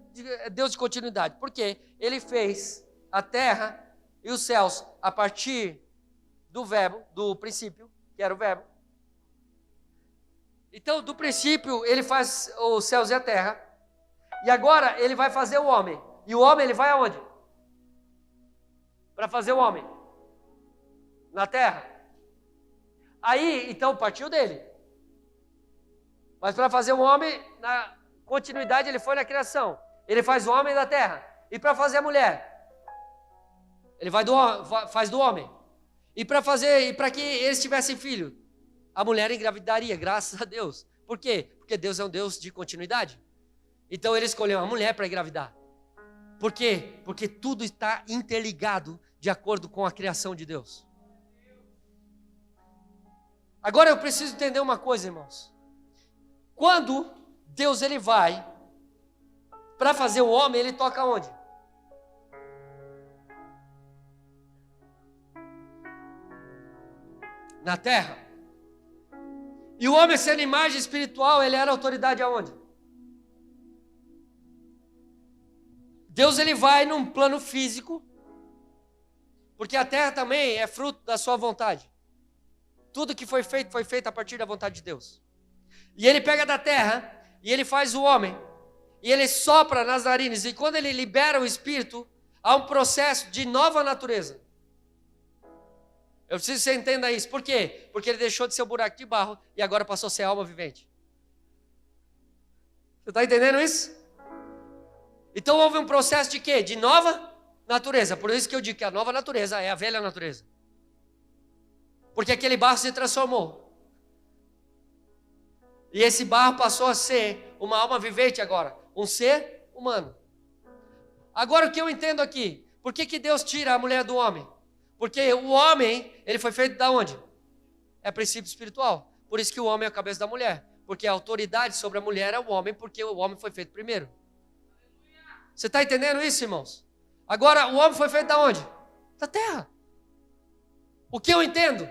Deus de continuidade? Porque Ele fez a terra e os céus a partir do verbo, do princípio, que era o verbo. Então, do princípio, Ele faz os céus e a terra. E agora, Ele vai fazer o homem. E o homem, Ele vai aonde? Para fazer o homem. Na terra. Aí, então, partiu dele. Mas para fazer o homem, na continuidade, ele foi na criação. Ele faz o homem da terra. E para fazer a mulher, ele faz do homem. E para que eles tivessem filho, a mulher engravidaria, graças a Deus. Por quê? Porque Deus é um Deus de continuidade. Então ele escolheu a mulher para engravidar. Por quê? Porque tudo está interligado de acordo com a criação de Deus. Agora eu preciso entender uma coisa, irmãos. Quando Deus ele vai para fazer o homem, ele toca onde? Na terra. E o homem sendo imagem espiritual, ele era autoridade aonde? Deus ele vai num plano físico, porque a terra também é fruto da sua vontade. Tudo que foi feito a partir da vontade de Deus. E ele pega da terra, e ele faz o homem, e ele sopra nas narinas, e quando ele libera o espírito, há um processo de nova natureza. Eu preciso que você entenda isso. Por quê? Porque ele deixou de ser um buraco de barro, e agora passou a ser alma vivente. Você está entendendo isso? Então houve um processo de quê? De nova natureza. Por isso que eu digo que a nova natureza é a velha natureza. Porque aquele barro se transformou. E esse barro passou a ser uma alma vivente agora. Um ser humano. Agora o que eu entendo aqui? Por que Deus tira a mulher do homem? Porque o homem, ele foi feito da onde? É princípio espiritual. Por isso que o homem é a cabeça da mulher. Porque a autoridade sobre a mulher é o homem, porque o homem foi feito primeiro. Você está entendendo isso, irmãos? Agora, o homem foi feito da onde? Da terra. O que eu entendo?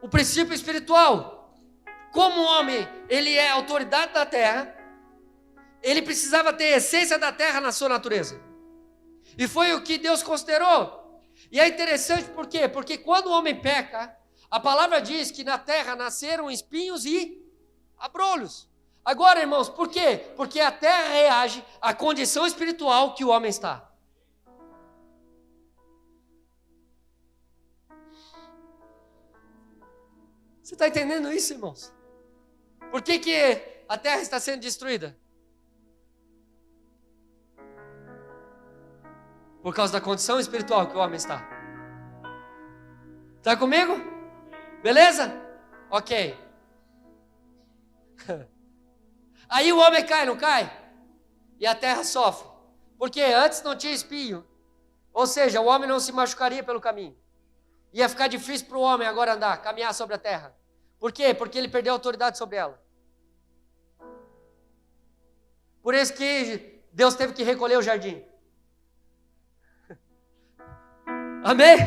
O princípio espiritual. Como o homem, ele é autoridade da terra, ele precisava ter a essência da terra na sua natureza. E foi o que Deus considerou. E é interessante por quê? Porque quando o homem peca, a palavra diz que na terra nasceram espinhos e abrolhos. Agora, irmãos, por quê? Porque a terra reage à condição espiritual que o homem está. Você está entendendo isso, irmãos? Por que a terra está sendo destruída? Por causa da condição espiritual que o homem está. Está comigo? Beleza? Ok. Aí o homem cai, não cai? E a terra sofre. Porque antes não tinha espinho. Ou seja, o homem não se machucaria pelo caminho. Ia ficar difícil para o homem agora andar, caminhar sobre a terra. Por quê? Porque ele perdeu a autoridade sobre ela. Por isso que Deus teve que recolher o jardim. Amém?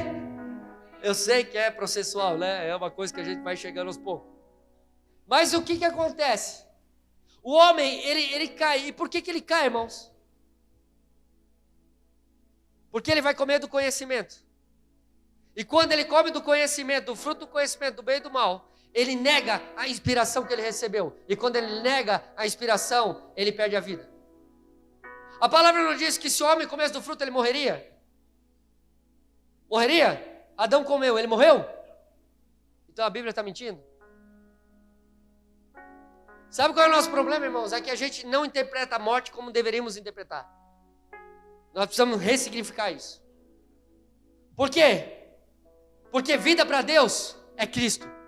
Eu sei que é processual, né? É uma coisa que a gente vai chegando aos poucos. Mas o que acontece? O homem, ele cai. E por que ele cai, irmãos? Porque ele vai comer do conhecimento. E quando ele come do conhecimento, do fruto do conhecimento, do bem e do mal, ele nega a inspiração que ele recebeu. E quando ele nega a inspiração, ele perde a vida. A palavra não diz que se o homem comesse do fruto, ele morreria? Morreria? Adão comeu, ele morreu? Então a Bíblia está mentindo? Sabe qual é o nosso problema, irmãos? É que a gente não interpreta a morte como deveríamos interpretar. Nós precisamos ressignificar isso. Por quê? Porque vida para Deus é Cristo.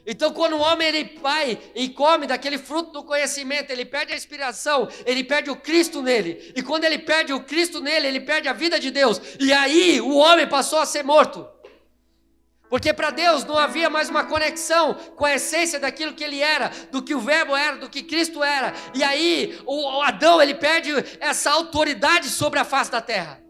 Então, quando o homem ele vai e come daquele fruto do conhecimento, ele perde a inspiração, ele perde o Cristo nele. E quando ele perde o Cristo nele, ele perde a vida de Deus. E aí o homem passou a ser morto. Porque para Deus não havia mais uma conexão com a essência daquilo que ele era, do que o verbo era, do que Cristo era. E aí o Adão ele perde essa autoridade sobre a face da terra.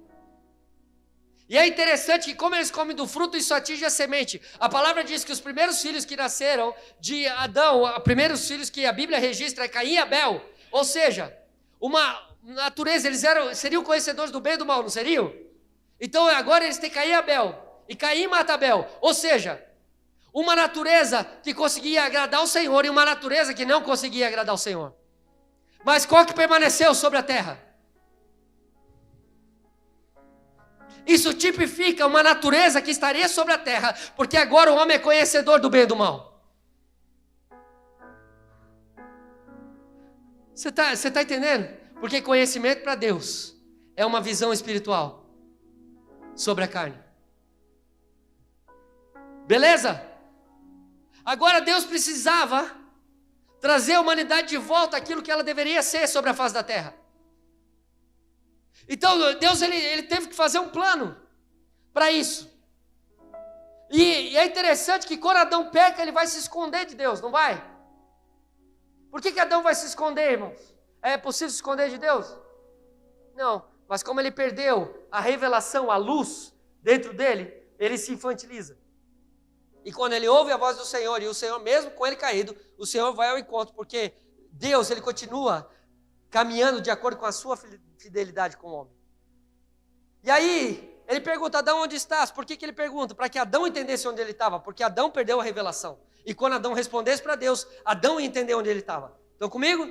E é interessante que como eles comem do fruto, isso atinge a semente. A palavra diz que os primeiros filhos que nasceram de Adão, os primeiros filhos que a Bíblia registra é Caim e Abel. Ou seja, uma natureza, eles seriam conhecedores do bem e do mal, não seriam? Então agora eles têm Caim e Abel. E Caim mata Abel. Ou seja, uma natureza que conseguia agradar o Senhor e uma natureza que não conseguia agradar o Senhor. Mas qual que permaneceu sobre a terra? Isso tipifica uma natureza que estaria sobre a terra, porque agora o homem é conhecedor do bem e do mal. Você tá entendendo? Porque conhecimento para Deus é uma visão espiritual sobre a carne. Beleza? Agora Deus precisava trazer a humanidade de volta àquilo que ela deveria ser sobre a face da terra. Então Deus ele teve que fazer um plano para isso. E é interessante que quando Adão peca, ele vai se esconder de Deus, não vai? Por que Adão vai se esconder, irmãos? É possível se esconder de Deus? Não, mas como ele perdeu a revelação, a luz dentro dele, ele se infantiliza. E quando ele ouve a voz do Senhor, e o Senhor mesmo com ele caído, o Senhor vai ao encontro, porque Deus ele continua caminhando de acordo com a sua fidelidade com o homem. E aí, ele pergunta, Adão, onde estás? Por que ele pergunta? Para que Adão entendesse onde ele estava, porque Adão perdeu a revelação. E quando Adão respondesse para Deus, Adão ia entender onde ele estava. Estão comigo?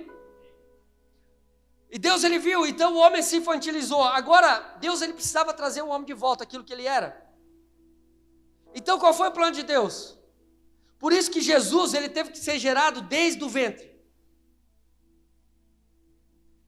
E Deus ele viu, então o homem se infantilizou. Agora, Deus ele precisava trazer o homem de volta, aquilo que ele era. Então qual foi o plano de Deus? Por isso que Jesus ele teve que ser gerado desde o ventre.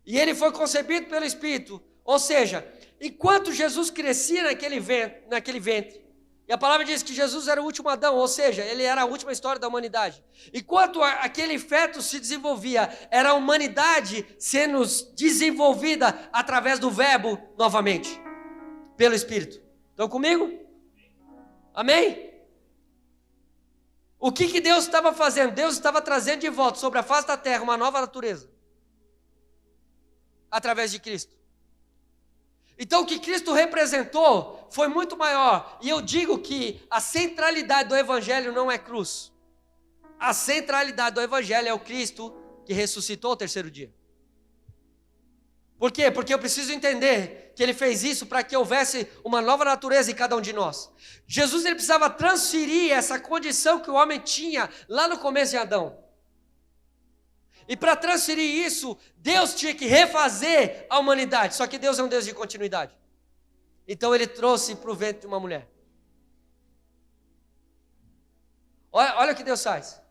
E ele foi concebido pelo Espírito. Ou seja, enquanto Jesus crescia naquele ventre, e a palavra diz que Jesus era o último Adão, ou seja, ele era a última história da humanidade. Enquanto aquele feto se desenvolvia, era a humanidade sendo desenvolvida através do verbo novamente, pelo Espírito. Estão comigo? Amém? O que Deus estava fazendo? Deus estava trazendo de volta sobre a face da terra uma nova natureza. Através de Cristo. Então o que Cristo representou foi muito maior. E eu digo que a centralidade do Evangelho não é cruz. A centralidade do Evangelho é o Cristo que ressuscitou ao terceiro dia. Por quê? Porque eu preciso entender que Ele fez isso para que houvesse uma nova natureza em cada um de nós. Jesus ele precisava transferir essa condição que o homem tinha lá no começo de Adão. E para transferir isso, Deus tinha que refazer a humanidade. Só que Deus é um Deus de continuidade. Então Ele trouxe para o ventre de uma mulher. Olha o que Deus faz.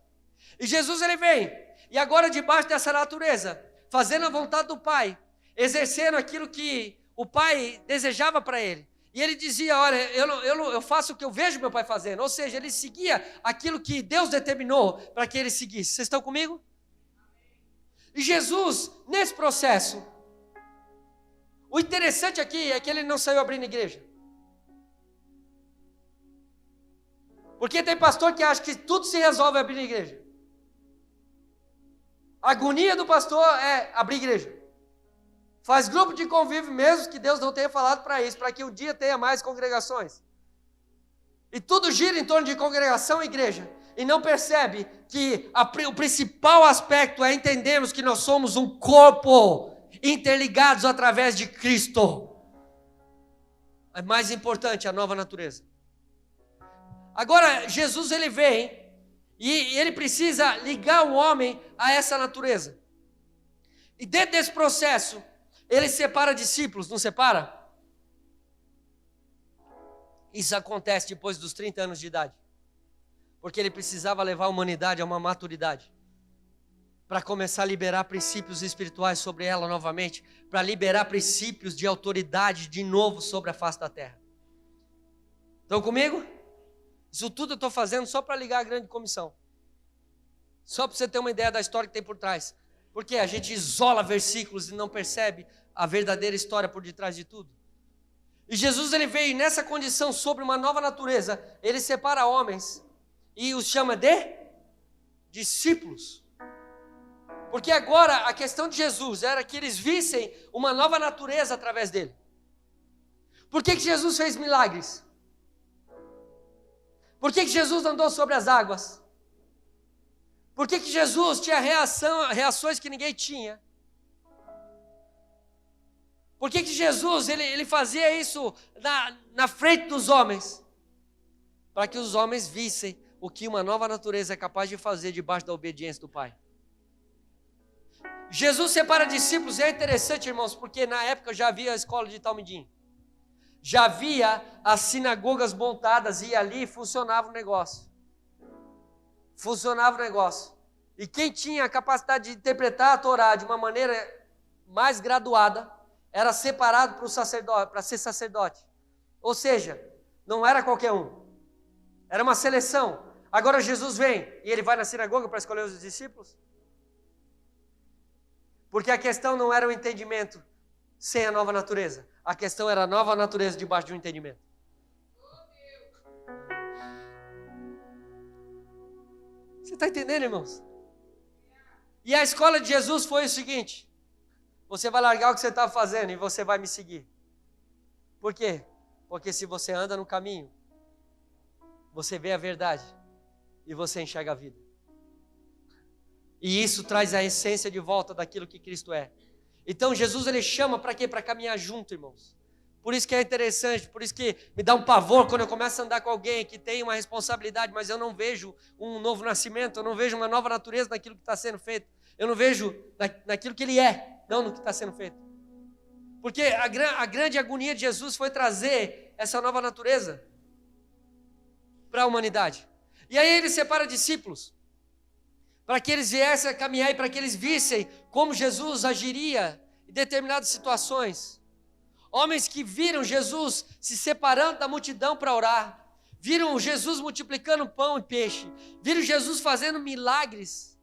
E Jesus ele vem. E agora debaixo dessa natureza, fazendo a vontade do Pai, exercendo aquilo que o Pai desejava para ele. E ele dizia, olha, eu faço o que eu vejo meu Pai fazendo. Ou seja, ele seguia aquilo que Deus determinou para que ele seguisse. Vocês estão comigo? E Jesus, nesse processo, o interessante aqui é que ele não saiu abrindo igreja. Porque tem pastor que acha que tudo se resolve abrindo igreja. A agonia do pastor é abrir igreja. Faz grupo de convívio mesmo que Deus não tenha falado para isso, para que um dia tenha mais congregações. E tudo gira em torno de congregação e igreja. E não percebe que o principal aspecto é entendermos que nós somos um corpo interligados através de Cristo. É mais importante a nova natureza. Agora, Jesus ele vem e ele precisa ligar o homem a essa natureza. E dentro desse processo, ele separa discípulos, não separa? Isso acontece depois dos 30 anos de idade. Porque ele precisava levar a humanidade a uma maturidade. Para começar a liberar princípios espirituais sobre ela novamente. Para liberar princípios de autoridade de novo sobre a face da terra. Estão comigo? Isso tudo eu estou fazendo só para ligar a grande comissão. Só para você ter uma ideia da história que tem por trás. Porque a gente isola versículos e não percebe a verdadeira história por detrás de tudo. E Jesus ele veio nessa condição sobre uma nova natureza. Ele separa homens e os chama de discípulos. Porque agora a questão de Jesus era que eles vissem uma nova natureza através dele. Por que Jesus fez milagres? Por que Jesus andou sobre as águas? Por que Jesus tinha reações que ninguém tinha? Por que Jesus ele fazia isso na frente dos homens? Para que os homens vissem o que uma nova natureza é capaz de fazer debaixo da obediência do Pai. Jesus separa discípulos, e é interessante, irmãos, porque na época já havia a escola de Talmidim. Já havia as sinagogas montadas e ali funcionava o negócio. E quem tinha a capacidade de interpretar a Torá de uma maneira mais graduada, era separado para o sacerdote, para ser sacerdote. Ou seja, não era qualquer um. Era uma seleção. Agora Jesus vem e ele vai na sinagoga para escolher os discípulos. Porque a questão não era o entendimento sem a nova natureza. A questão era a nova natureza debaixo de um entendimento. Você está entendendo, irmãos? E a escola de Jesus foi o seguinte: você vai largar o que você está fazendo e você vai me seguir. Por quê? Porque se você anda no caminho, você vê a verdade e você enxerga a vida. E isso traz a essência de volta daquilo que Cristo é. Então Jesus ele chama para quê? Para caminhar junto, irmãos. Por isso que é interessante, por isso que me dá um pavor quando eu começo a andar com alguém que tem uma responsabilidade, mas eu não vejo um novo nascimento, eu não vejo uma nova natureza naquilo que está sendo feito. Eu não vejo naquilo que ele é, não no que está sendo feito. Porque a grande agonia de Jesus foi trazer essa nova natureza para a humanidade. E aí ele separa discípulos, para que eles viessem a caminhar e para que eles vissem como Jesus agiria em determinadas situações. Homens que viram Jesus se separando da multidão para orar, viram Jesus multiplicando pão e peixe, viram Jesus fazendo milagres,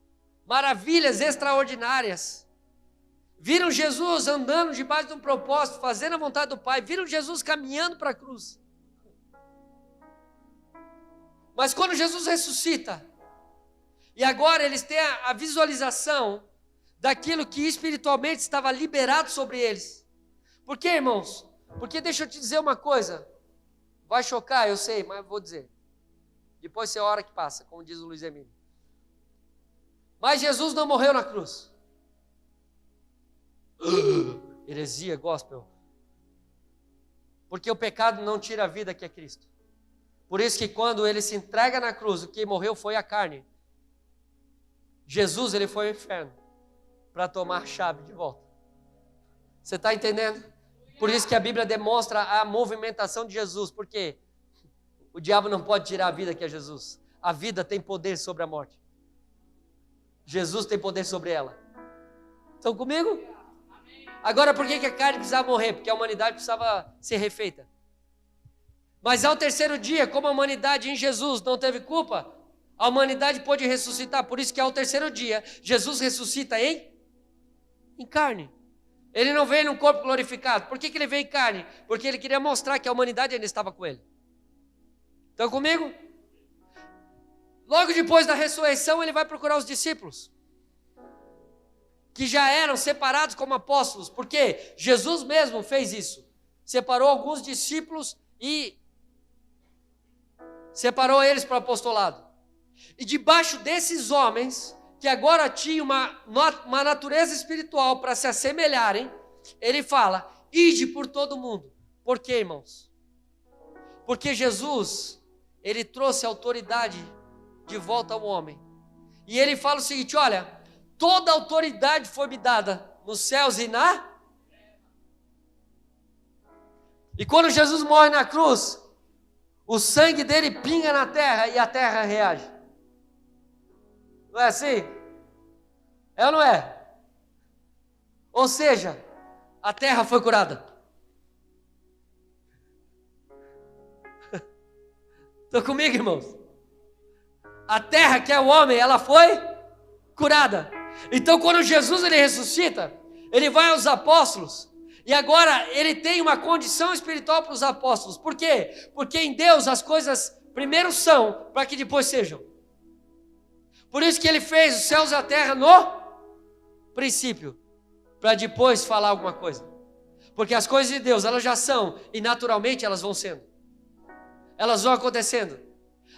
maravilhas extraordinárias, viram Jesus andando debaixo de um propósito, fazendo a vontade do Pai, viram Jesus caminhando para a cruz. Mas quando Jesus ressuscita, e agora eles têm a visualização daquilo que espiritualmente estava liberado sobre eles. Por quê, irmãos? Porque deixa eu te dizer uma coisa, vai chocar, eu sei, mas vou dizer. Depois você ora que passa, como diz o Luiz Emílio. Mas Jesus não morreu na cruz. Heresia, gospel. Porque o pecado não tira a vida que é Cristo. Por isso que quando ele se entrega na cruz, o que morreu foi a carne. Jesus ele foi ao inferno para tomar a chave de volta. Você está entendendo? Por isso que a Bíblia demonstra a movimentação de Jesus, porque o diabo não pode tirar a vida que é Jesus. A vida tem poder sobre a morte. Jesus tem poder sobre ela. Estão comigo? Agora por que a carne precisava morrer? Porque a humanidade precisava ser refeita. Mas ao terceiro dia, como a humanidade em Jesus não teve culpa, a humanidade pôde ressuscitar. Por isso que ao terceiro dia, Jesus ressuscita em carne. Ele não veio num corpo glorificado. Por que ele veio em carne? Porque ele queria mostrar que a humanidade ainda estava com ele. Estão comigo? Logo depois da ressurreição, ele vai procurar os discípulos, que já eram separados como apóstolos. Porque Jesus mesmo fez isso. Separou alguns discípulos e separou eles para o apostolado. E debaixo desses homens, que agora tinham uma natureza espiritual para se assemelharem, ele fala, ide por todo mundo. Por quê, irmãos? Porque Jesus, ele trouxe autoridade de volta ao homem. E ele fala o seguinte, olha, toda autoridade foi me dada nos céus e na... E quando Jesus morre na cruz, o sangue dele pinga na terra e a terra reage. Não é assim? É ou não é? Ou seja, a terra foi curada. Estão comigo, irmãos? A terra que é o homem, ela foi curada. Então quando Jesus ele ressuscita, ele vai aos apóstolos, e agora ele tem uma condição espiritual para os apóstolos. Por quê? Porque em Deus as coisas primeiro são, para que depois sejam. Por isso que ele fez os céus e a terra no princípio, para depois falar alguma coisa. Porque as coisas de Deus, elas já são, e naturalmente elas vão sendo. Elas vão acontecendo.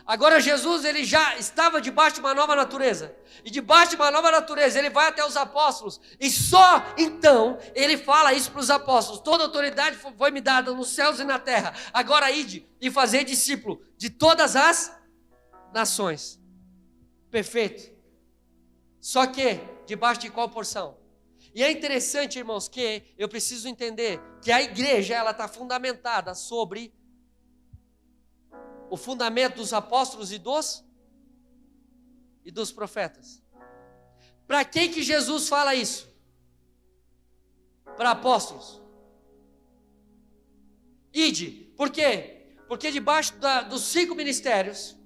Agora Jesus, ele já estava debaixo de uma nova natureza. E debaixo de uma nova natureza, ele vai até os apóstolos. E só então, ele fala isso para os apóstolos. Toda autoridade foi me dada nos céus e na terra. Agora ide e fazer discípulo de todas as nações. Perfeito. Só que, debaixo de qual porção? E é interessante, irmãos, que eu preciso entender que a igreja, ela está fundamentada sobre o fundamento dos apóstolos e dos profetas. Para quem que Jesus fala isso? Para apóstolos. Ide. Por quê? Porque debaixo dos 5 ministérios,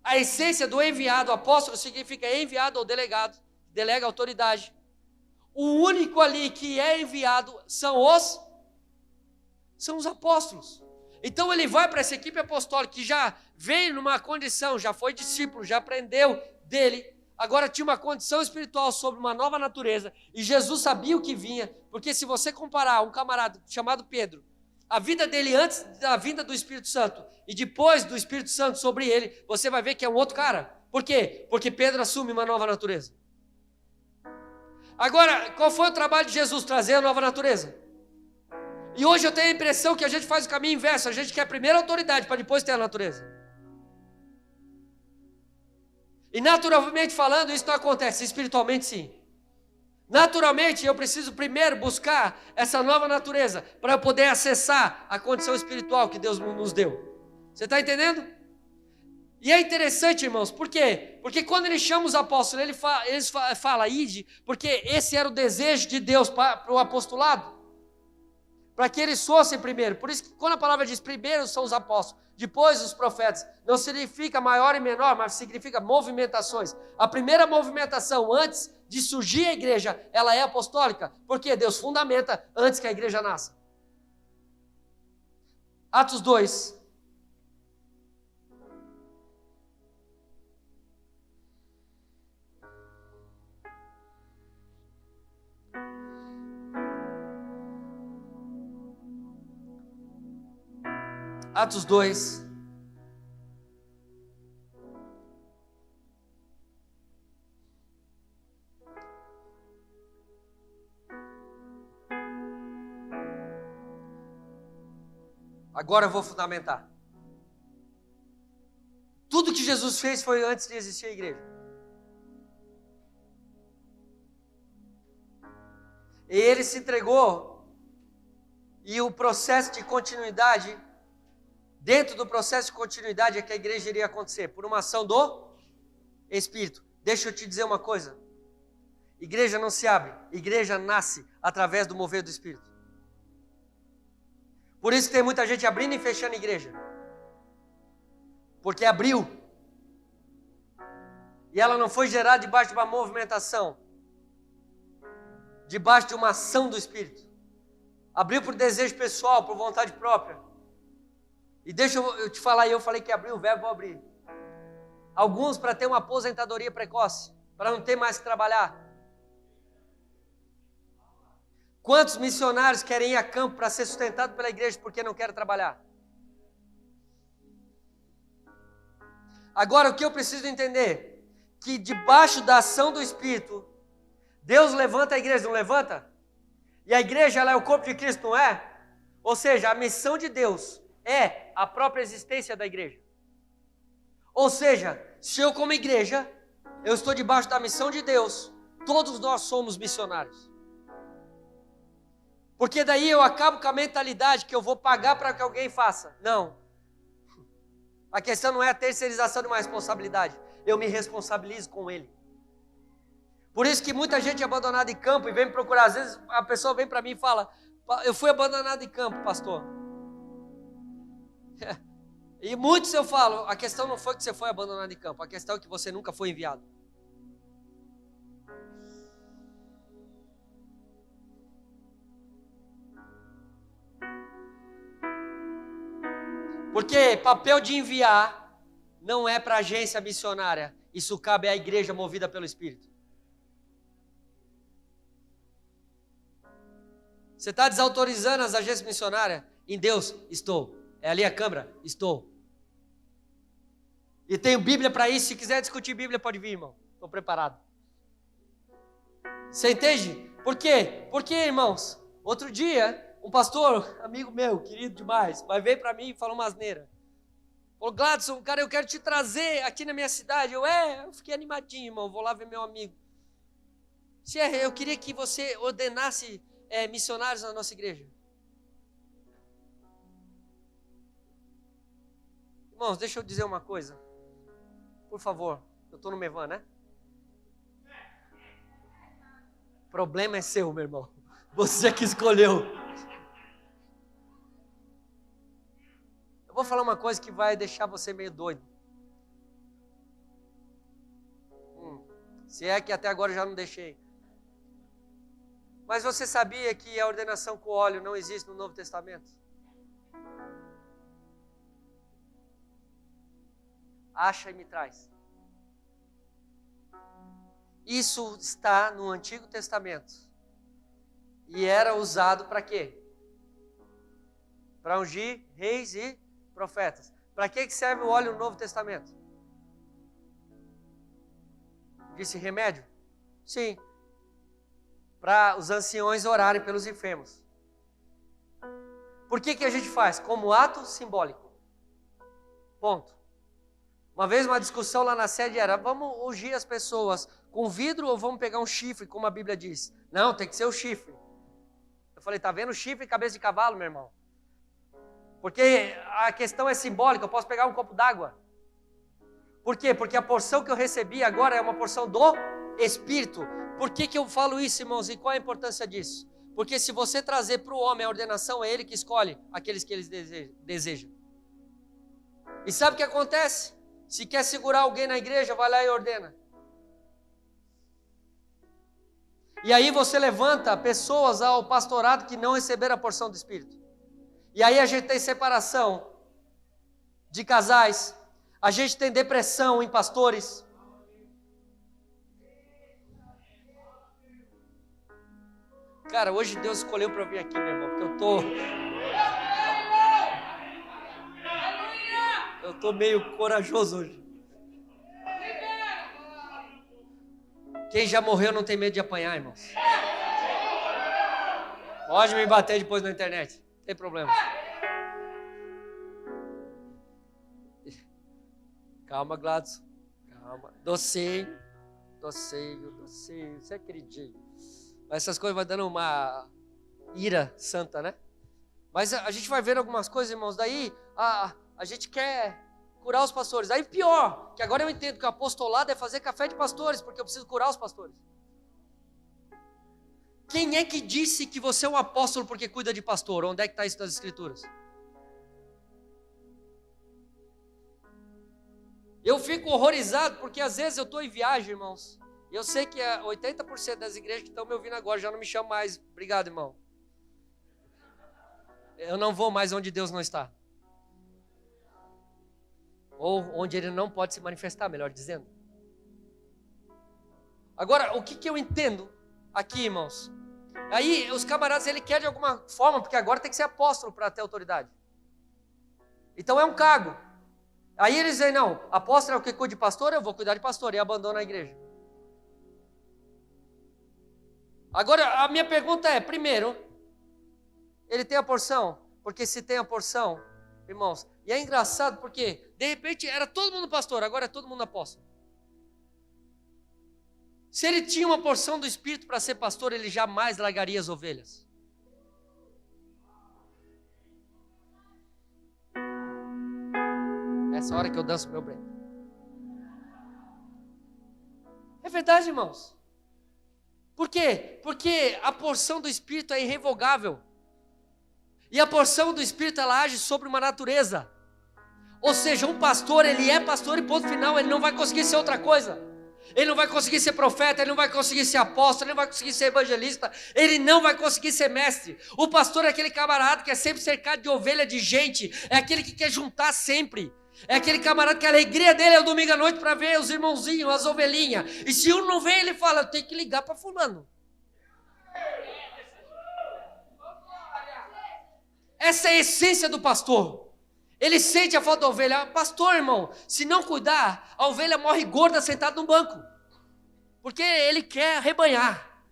a essência do enviado, apóstolo significa enviado ou delegado, delega autoridade. O único ali que é enviado são os apóstolos. Então ele vai para essa equipe apostólica que já veio numa condição, já foi discípulo, já aprendeu dele, agora tinha uma condição espiritual sobre uma nova natureza, e Jesus sabia o que vinha, porque se você comparar um camarada chamado Pedro, a vida dele antes da vinda do Espírito Santo e depois do Espírito Santo sobre ele, você vai ver que é um outro cara. Por quê? Porque Pedro assume uma nova natureza. Agora, qual foi o trabalho de Jesus? Trazer a nova natureza. E hoje eu tenho a impressão que a gente faz o caminho inverso. A gente quer primeiro a autoridade para depois ter a natureza. E naturalmente falando, isso não acontece. Espiritualmente sim. Naturalmente eu preciso primeiro buscar essa nova natureza para eu poder acessar a condição espiritual que Deus nos deu. Você está entendendo? E é interessante, irmãos, por quê? Porque quando ele chama os apóstolos, ele fala ide, porque esse era o desejo de Deus para o apostolado. Para que eles fossem primeiro. Por isso que quando a palavra diz primeiro são os apóstolos, depois os profetas, não significa maior e menor, mas significa movimentações. A primeira movimentação antes de surgir a igreja, ela é apostólica, porque Deus fundamenta antes que a igreja nasça. Atos 2. Atos 2. Agora eu vou fundamentar. Tudo que Jesus fez foi antes de existir a igreja. E ele se entregou, e o processo de continuidade, dentro do processo de continuidade é que a igreja iria acontecer, por uma ação do Espírito. Deixa eu te dizer uma coisa. Igreja não se abre, igreja nasce através do mover do Espírito. Por isso que tem muita gente abrindo e fechando a igreja. Porque abriu. E ela não foi gerada debaixo de uma movimentação, debaixo de uma ação do Espírito. Abriu por desejo pessoal, por vontade própria. E deixa eu te falar, eu falei que abriu, o verbo vou abrir. Alguns para ter uma aposentadoria precoce, para não ter mais que trabalhar. Quantos missionários querem ir a campo para ser sustentado pela igreja porque não querem trabalhar? Agora o que eu preciso entender? Que debaixo da ação do Espírito, Deus levanta a igreja, não levanta? E a igreja ela é o corpo de Cristo, não é? Ou seja, a missão de Deus é a própria existência da igreja. Ou seja, se eu como igreja, eu estou debaixo da missão de Deus, todos nós somos missionários. Porque daí eu acabo com a mentalidade que eu vou pagar para que alguém faça. Não. A questão não é a terceirização de uma responsabilidade. Eu me responsabilizo com ele. Por isso que muita gente é abandonada em campo e vem me procurar. Às vezes a pessoa vem para mim e fala, eu fui abandonado em campo, pastor. E muitos eu falo, a questão não foi que você foi abandonado em campo, a questão é que você nunca foi enviado. Porque papel de enviar não é para agência missionária. Isso cabe à igreja movida pelo Espírito. Você está desautorizando as agências missionárias? Em Deus, estou. É ali a câmara? Estou. E tenho Bíblia para isso. Se quiser discutir Bíblia, pode vir, irmão. Estou preparado. Você entende? Por quê? Porque, irmãos, outro dia, um pastor, amigo meu, querido demais, mas veio para mim e falou uma asneira. Falou, Gladson, cara, eu quero te trazer aqui na minha cidade. Eu fiquei animadinho, irmão, vou lá ver meu amigo. Eu queria que você ordenasse missionários na nossa igreja. Irmãos, deixa eu dizer uma coisa. Por favor, eu estou no Mevan, né? O problema é seu, meu irmão. Você que escolheu. Eu vou falar uma coisa que vai deixar você meio doido. Se é que até agora eu já não deixei. Mas você sabia que a ordenação com óleo não existe no Novo Testamento? Acha e me traz. Isso está no Antigo Testamento. E era usado para quê? Para ungir reis e profetas. Para que serve o óleo no Novo Testamento? Disse remédio? Sim. Para os anciões orarem pelos enfermos. Por que a gente faz? Como ato simbólico. Ponto. Uma vez uma discussão lá na sede era, vamos ungir as pessoas com vidro ou vamos pegar um chifre, como a Bíblia diz? Não, tem que ser o chifre. Eu falei, tá vendo chifre e cabeça de cavalo, meu irmão? Porque a questão é simbólica, eu posso pegar um copo d'água. Por quê? Porque a porção que eu recebi agora é uma porção do Espírito. Por que eu falo isso, irmãos? E qual a importância disso? Porque se você trazer para o homem a ordenação, é ele que escolhe aqueles que ele deseja. E sabe o que acontece? Se quer segurar alguém na igreja, vai lá e ordena. E aí você levanta pessoas ao pastorado que não receberam a porção do Espírito. E aí a gente tem separação de casais. A gente tem depressão em pastores. Cara, hoje Deus escolheu para eu vir aqui, meu irmão, porque eu tô meio corajoso hoje. Quem já morreu não tem medo de apanhar, irmãos. Pode me bater depois na internet, não tem problema. Calma, Gladson. Calma. Doceio. Você é queridinho. Mas essas coisas vai dando uma ira santa, né? Mas a gente vai ver algumas coisas, irmãos. Daí a gente quer curar os pastores. Aí pior, que agora eu entendo que o apostolado é fazer café de pastores, porque eu preciso curar os pastores. Quem é que disse que você é um apóstolo porque cuida de pastor? Onde é que está isso nas Escrituras? Eu fico horrorizado porque às vezes eu estou em viagem, irmãos. E eu sei que 80% das igrejas que estão me ouvindo agora já não me chamam mais. Obrigado, irmão. Eu não vou mais onde Deus não está. Ou onde Ele não pode se manifestar, melhor dizendo. Agora, o que eu entendo aqui, irmãos? Aí, os camaradas, ele quer de alguma forma, porque agora tem que ser apóstolo para ter autoridade. Então é um cargo. Aí eles dizem, não, apóstolo é o que cuida de pastor, eu vou cuidar de pastor, e abandona a igreja. Agora, a minha pergunta é, primeiro, ele tem a porção? Porque se tem a porção, irmãos, e é engraçado porque, de repente, era todo mundo pastor, agora é todo mundo apóstolo. Se ele tinha uma porção do Espírito para ser pastor, ele jamais largaria as ovelhas. Essa hora que eu danço meu bem. É verdade, irmãos. Por quê? Porque a porção do Espírito é irrevogável. E a porção do Espírito, ela age sobre uma natureza. Ou seja, um pastor, ele é pastor e ponto final, ele não vai conseguir ser outra coisa. Ele não vai conseguir ser profeta, ele não vai conseguir ser apóstolo, ele não vai conseguir ser evangelista, ele não vai conseguir ser mestre. O pastor é aquele camarada que é sempre cercado de ovelha, de gente, é aquele que quer juntar sempre. É aquele camarada que a alegria dele é o domingo à noite para ver os irmãozinhos, as ovelhinhas. E se um não vem, ele fala, eu tenho que ligar para fulano. Essa é a essência do pastor. Ele sente a falta da ovelha. Pastor, irmão, se não cuidar, a ovelha morre gorda sentada no banco. Porque ele quer arrebanhar.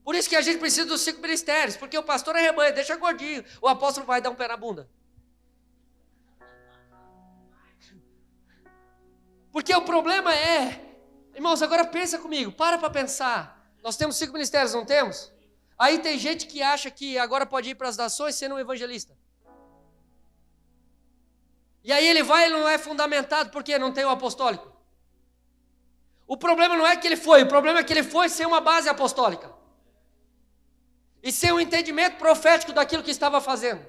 Por isso que a gente precisa dos 5 ministérios. Porque o pastor arrebanha, deixa gordinho. O apóstolo vai dar um pé na bunda. Porque o problema é... Irmãos, agora pensa comigo. Para pensar. Nós temos 5 ministérios, não temos? Aí tem gente que acha que agora pode ir para as nações sendo um evangelista. E aí ele vai e não é fundamentado porque não tem o apostólico. O problema não é que ele foi, o problema é que ele foi sem uma base apostólica. E sem um entendimento profético daquilo que estava fazendo.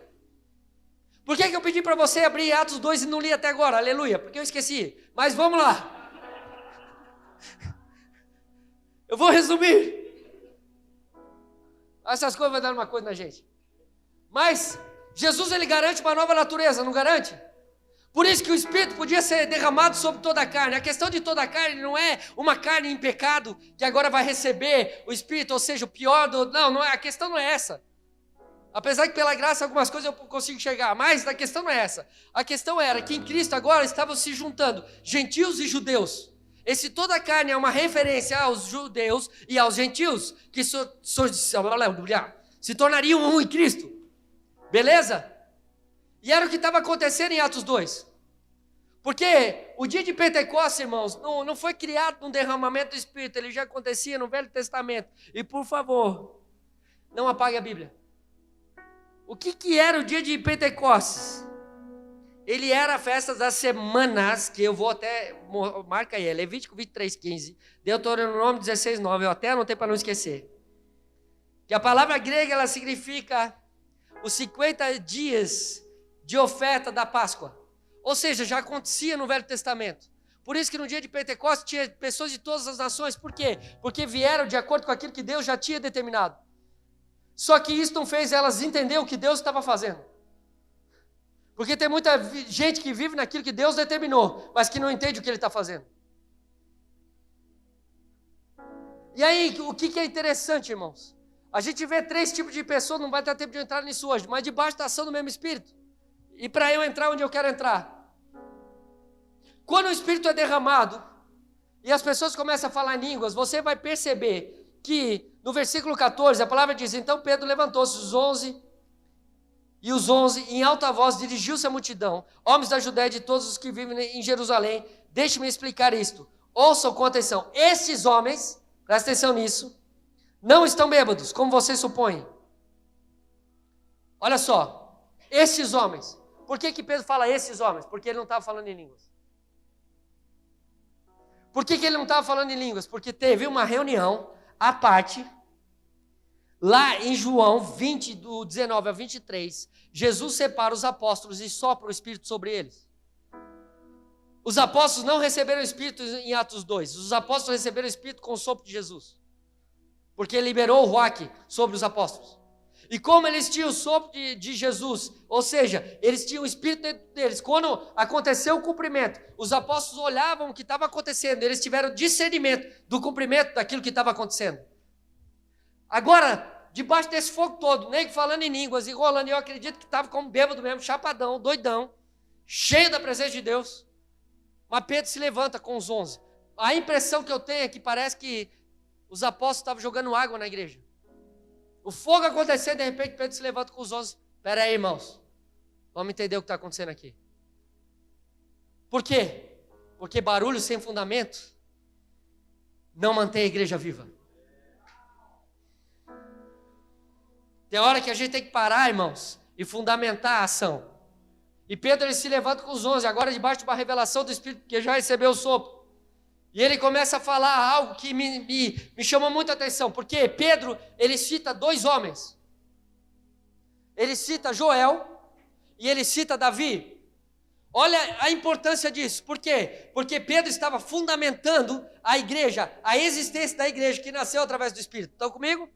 Por que eu pedi para você abrir Atos 2 e não li até agora? Aleluia, porque eu esqueci. Mas vamos lá. Eu vou resumir. Essas coisas vão dar uma coisa na gente. Mas Jesus ele garante uma nova natureza, não garante? Por isso que o Espírito podia ser derramado sobre toda a carne. A questão de toda a carne não é uma carne em pecado que agora vai receber o Espírito, ou seja, o pior do... Não é, a questão não é essa. Apesar que pela graça algumas coisas eu consigo chegar, mas a questão não é essa. A questão era que em Cristo agora estavam se juntando gentios e judeus. Esse toda a carne é uma referência aos judeus e aos gentios que se tornariam um em Cristo. Beleza? E era o que estava acontecendo em Atos 2. Porque o dia de Pentecostes, irmãos, não foi criado um derramamento do Espírito, ele já acontecia no Velho Testamento. E por favor, não apague a Bíblia. O que era o dia de Pentecostes? Ele era a festa das semanas, que eu vou até, marca aí, Levítico 23, 15, Deuteronômio 16, 9, eu até anotei para não esquecer. Que a palavra grega, ela significa os 50 dias de oferta da Páscoa. Ou seja, já acontecia no Velho Testamento. Por isso que no dia de Pentecostes tinha pessoas de todas as nações. Por quê? Porque vieram de acordo com aquilo que Deus já tinha determinado. Só que isso não fez elas entender o que Deus estava fazendo. Porque tem muita gente que vive naquilo que Deus determinou, mas que não entende o que Ele está fazendo. E aí, o que é interessante, irmãos? A gente vê 3 tipos de pessoas, não vai dar tempo de entrar nisso hoje, mas debaixo da ação do mesmo Espírito. E para eu entrar onde eu quero entrar. Quando o Espírito é derramado, e as pessoas começam a falar em línguas, você vai perceber que no versículo 14, a palavra diz, então Pedro levantou-se os 11, em alta voz, dirigiu-se à multidão, homens da Judéia e de todos os que vivem em Jerusalém, deixe-me explicar isto, ouçam com atenção, esses homens, presta atenção nisso, não estão bêbados, como vocês supõem. Olha só, esses homens, por que Pedro fala esses homens? Porque ele não estava falando em línguas. Por que ele não estava falando em línguas? Porque teve uma reunião à parte, lá em João 20, do 19 a 23, Jesus separa os apóstolos e sopra o Espírito sobre eles. Os apóstolos não receberam o Espírito em Atos 2, os apóstolos receberam o Espírito com o sopro de Jesus, porque ele liberou o ruach sobre os apóstolos. E como eles tinham o sopro de Jesus, ou seja, eles tinham o Espírito dentro deles, quando aconteceu o cumprimento, os apóstolos olhavam o que estava acontecendo, eles tiveram discernimento do cumprimento daquilo que estava acontecendo. Agora, debaixo desse fogo todo, nem falando em línguas, enrolando, eu acredito que estava como bêbado mesmo, chapadão, doidão, cheio da presença de Deus. Mas Pedro se levanta com os 11. A impressão que eu tenho é que parece que os apóstolos estavam jogando água na igreja. O fogo acontecendo, de repente Pedro se levanta com os 11. Espera aí, irmãos, vamos entender o que está acontecendo aqui. Por quê? Porque barulho sem fundamento não mantém a igreja viva. Tem hora que a gente tem que parar, irmãos, e fundamentar a ação. E Pedro ele se levanta com os 11, agora debaixo de uma revelação do Espírito, porque já recebeu o sopro. E ele começa a falar algo que me chamou muita atenção, porque Pedro, ele cita 2 homens. Ele cita Joel e ele cita Davi. Olha a importância disso. Por quê? Porque Pedro estava fundamentando a igreja, a existência da igreja que nasceu através do Espírito. Estão comigo?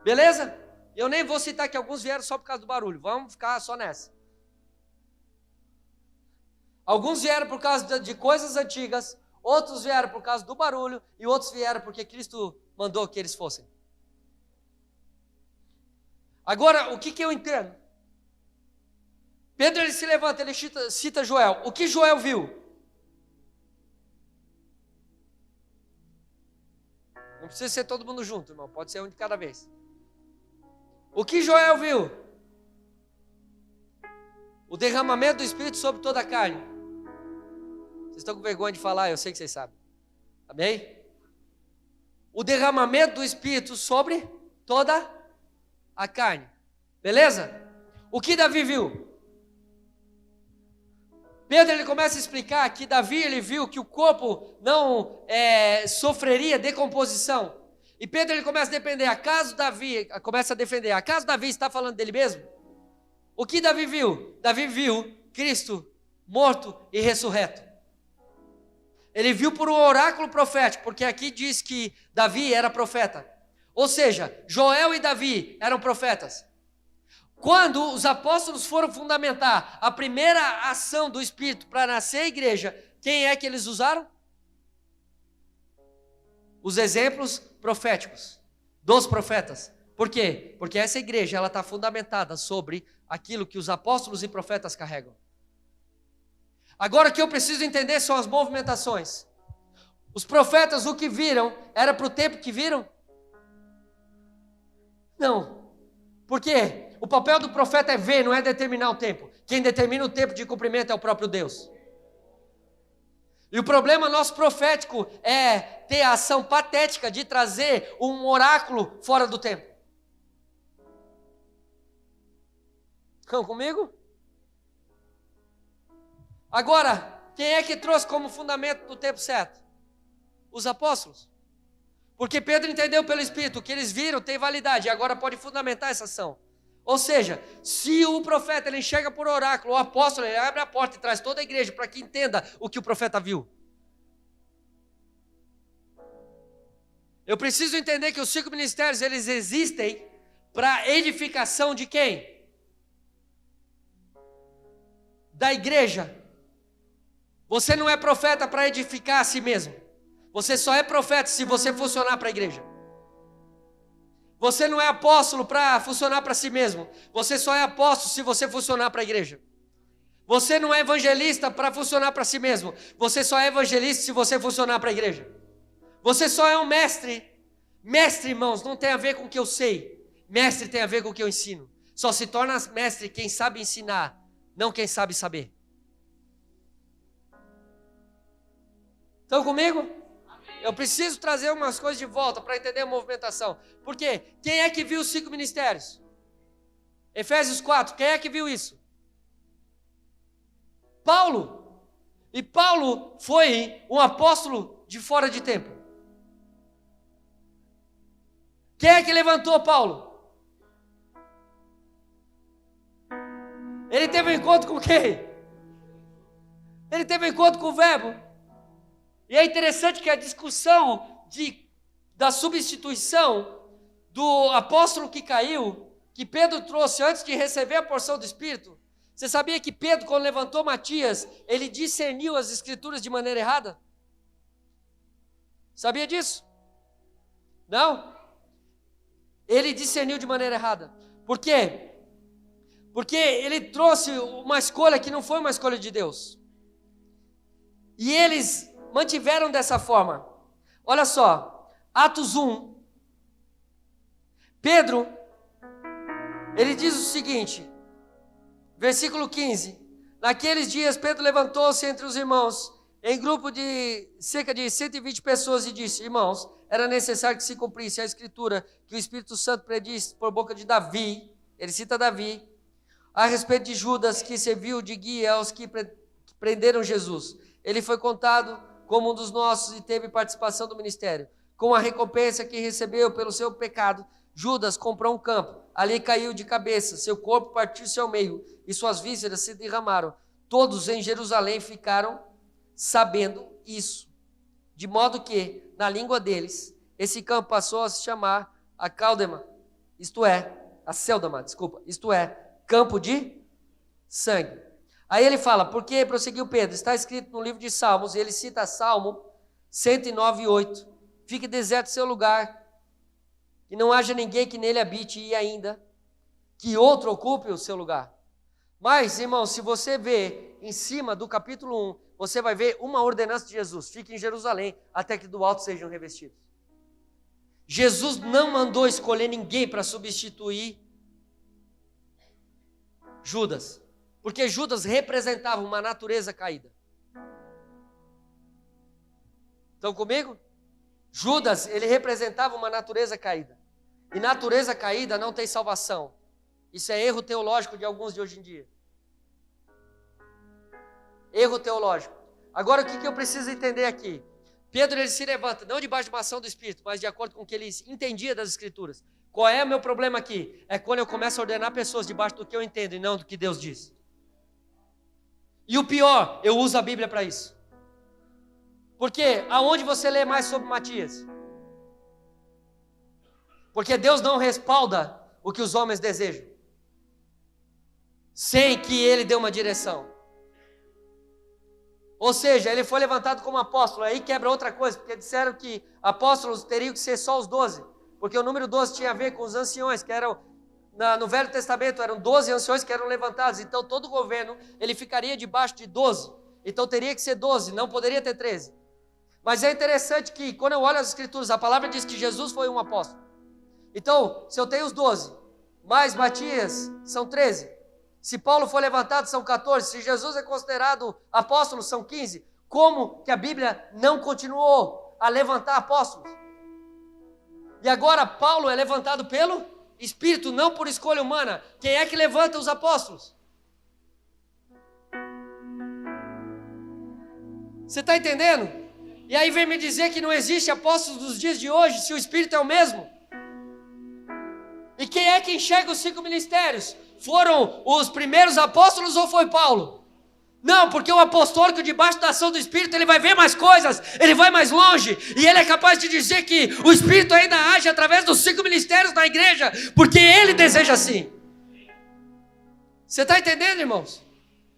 Beleza? Eu nem vou citar que alguns vieram só por causa do barulho. Vamos ficar só nessa. Alguns vieram por causa de coisas antigas, outros vieram por causa do barulho e outros vieram porque Cristo mandou que eles fossem. Agora, o que eu entendo? Pedro ele se levanta, ele cita Joel. O que Joel viu? Não precisa ser todo mundo junto, irmão. Pode ser um de cada vez. O que Joel viu? O derramamento do Espírito sobre toda a carne. Vocês estão com vergonha de falar, eu sei que vocês sabem. Amém? O derramamento do Espírito sobre toda a carne. Beleza? O que Davi viu? Pedro ele começa a explicar que Davi ele viu que o corpo não sofreria decomposição. E Pedro ele começa a defender. Acaso Davi está falando dele mesmo? O que Davi viu? Davi viu Cristo morto e ressurreto. Ele viu por um oráculo profético, porque aqui diz que Davi era profeta. Ou seja, Joel e Davi eram profetas. Quando os apóstolos foram fundamentar a primeira ação do Espírito para nascer a igreja, quem é que eles usaram? Os exemplos proféticos dos profetas. Por quê? Porque essa igreja ela está fundamentada sobre aquilo que os apóstolos e profetas carregam. Agora o que eu preciso entender são as movimentações. Os profetas o que viram era para o tempo que viram? Não. Por quê? O papel do profeta é ver, não é determinar o tempo. Quem determina o tempo de cumprimento é o próprio Deus. E o problema nosso profético é ter a ação patética de trazer um oráculo fora do tempo. Estão comigo? Agora, quem é que trouxe como fundamento do tempo certo? Os apóstolos. Porque Pedro entendeu pelo Espírito, o que eles viram tem validade, e agora pode fundamentar essa ação. Ou seja, se o profeta ele enxerga por oráculo, o apóstolo ele abre a porta e traz toda a igreja para que entenda o que o profeta viu. Eu preciso entender que os 5 ministérios eles existem para edificação de quem? Da igreja. Você não é profeta para edificar a si mesmo. Você só é profeta se você funcionar para a igreja. Você não é apóstolo para funcionar para si mesmo. Você só é apóstolo se você funcionar para a igreja. Você não é evangelista para funcionar para si mesmo. Você só é evangelista se você funcionar para a igreja. Você só é um mestre. Mestre, irmãos, não tem a ver com o que eu sei. Mestre tem a ver com o que eu ensino. Só se torna mestre quem sabe ensinar, não quem sabe saber. Estão comigo? Eu preciso trazer umas coisas de volta para entender a movimentação. Por quê? Quem é que viu os 5 ministérios? Efésios 4, quem é que viu isso? Paulo. E Paulo foi um apóstolo de fora de tempo. Quem é que levantou Paulo? Ele teve um encontro com quem? Ele teve um encontro com o Verbo. E é interessante que a discussão da substituição do apóstolo que caiu, que Pedro trouxe antes de receber a porção do Espírito, você sabia que Pedro, quando levantou Matias, ele discerniu as escrituras de maneira errada? Sabia disso? Não? Ele discerniu de maneira errada. Por quê? Porque ele trouxe uma escolha que não foi uma escolha de Deus. E eles mantiveram dessa forma. Olha só, Atos 1. Pedro, ele diz o seguinte, versículo 15. Naqueles dias Pedro levantou-se entre os irmãos, em grupo de cerca de 120 pessoas, e disse: irmãos, era necessário que se cumprisse a escritura que o Espírito Santo predisse por boca de Davi, ele cita Davi, a respeito de Judas, que serviu de guia aos que prenderam Jesus. Ele foi contado como um dos nossos e teve participação do ministério. Com a recompensa que recebeu pelo seu pecado, Judas comprou um campo. Ali caiu de cabeça, seu corpo partiu-se ao meio e suas vísceras se derramaram. Todos em Jerusalém ficaram sabendo isso, de modo que, na língua deles, esse campo passou a se chamar Acéldama, isto é, campo de sangue. Aí ele fala, porque prosseguiu Pedro, está escrito no livro de Salmos, e ele cita Salmo 109:8, fique deserto seu lugar, que não haja ninguém que nele habite, e ainda que outro ocupe o seu lugar. Mas, irmão, se você vê em cima do capítulo 1, você vai ver uma ordenança de Jesus, fique em Jerusalém, até que do alto sejam revestidos. Jesus não mandou escolher ninguém para substituir Judas, porque Judas representava uma natureza caída. Estão comigo? Judas, ele representava uma natureza caída, e natureza caída não tem salvação. Isso é erro teológico de alguns de hoje em dia. Erro teológico. Agora o que eu preciso entender aqui? Pedro, ele se levanta, não debaixo de uma ação do Espírito, mas de acordo com o que ele entendia das Escrituras. Qual é o meu problema aqui? É quando eu começo a ordenar pessoas debaixo do que eu entendo e não do que Deus diz. E o pior, eu uso a Bíblia para isso. Porque aonde você lê mais sobre Matias? Porque Deus não respalda o que os homens desejam, sem que ele dê uma direção. Ou seja, ele foi levantado como apóstolo, aí quebra outra coisa, porque disseram que apóstolos teriam que ser só os 12, porque o número 12 tinha a ver com os anciões, que eram, no Velho Testamento, eram 12 anciões que eram levantados, então todo governo, ele ficaria debaixo de 12, então teria que ser 12, não poderia ter 13. Mas é interessante que, quando eu olho as Escrituras, a palavra diz que Jesus foi um apóstolo. Então, se eu tenho os 12, mais Matias, são 13. Se Paulo foi levantado, são 14. Se Jesus é considerado apóstolo, são 15. Como que a Bíblia não continuou a levantar apóstolos? E agora Paulo é levantado pelo Espírito, não por escolha humana. Quem é que levanta os apóstolos? Você está entendendo? E aí vem me dizer que não existe apóstolos dos dias de hoje, se o Espírito é o mesmo. E quem é que enxerga os 5 ministérios? Foram os primeiros apóstolos ou foi Paulo? Não, porque o apostólico debaixo da ação do Espírito, ele vai ver mais coisas, ele vai mais longe, e ele é capaz de dizer que o Espírito ainda age através dos 5 ministérios da igreja, porque ele deseja assim. Você está entendendo, irmãos?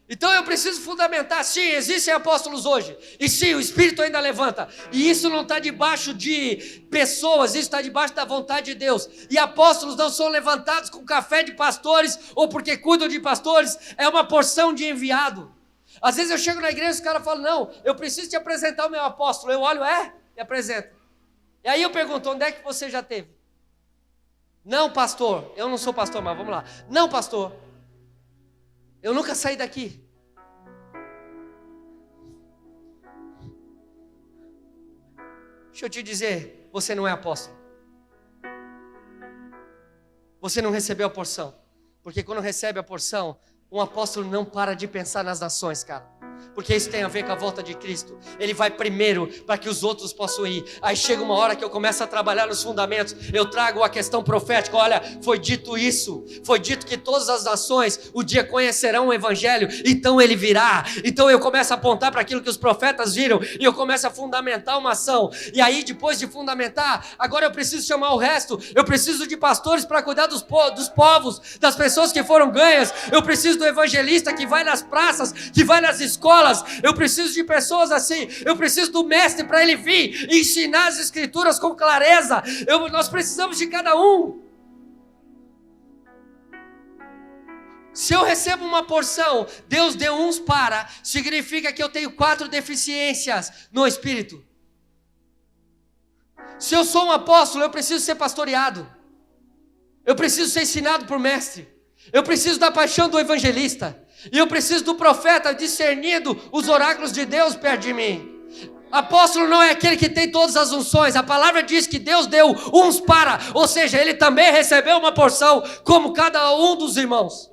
Então eu preciso fundamentar, sim, existem apóstolos hoje, e sim, o Espírito ainda levanta, e isso não está debaixo de pessoas, isso está debaixo da vontade de Deus, e apóstolos não são levantados com café de pastores, ou porque cuidam de pastores, é uma porção de enviado. Às vezes eu chego na igreja e os caras falam, não, eu preciso te apresentar o meu apóstolo, eu olho, e apresento. E aí eu pergunto, onde é que você já teve? Não, pastor, eu não sou pastor, mas vamos lá. Não, pastor, eu nunca saí daqui. Deixa eu te dizer, você não é apóstolo. Você não recebeu a porção. Porque quando recebe a porção, um apóstolo não para de pensar nas nações, cara. Porque isso tem a ver com a volta de Cristo. Ele vai primeiro para que os outros possam ir. Aí chega uma hora que eu começo a trabalhar nos fundamentos. Eu trago a questão profética. Olha, foi dito isso. Foi dito que todas as nações um dia conhecerão o Evangelho. Então ele virá. Então eu começo a apontar para aquilo que os profetas viram. E eu começo a fundamentar uma ação. E aí depois de fundamentar, agora eu preciso chamar o resto. Eu preciso de pastores para cuidar dos povos, das pessoas que foram ganhas. Eu preciso do evangelista que vai nas praças, que vai nas escolas. Eu preciso de pessoas assim. Eu preciso do mestre para ele vir e ensinar as escrituras com clareza. Nós precisamos de cada um. Se eu recebo uma porção, Deus deu uns para, significa que eu tenho 4 deficiências no espírito. Se eu sou um apóstolo, eu preciso ser pastoreado. Eu preciso ser ensinado por mestre. Eu preciso da paixão do evangelista. E eu preciso do profeta discernindo os oráculos de Deus perto de mim. Apóstolo não é aquele que tem todas as unções. A palavra diz que Deus deu uns para, ou seja, ele também recebeu uma porção, como cada um dos irmãos.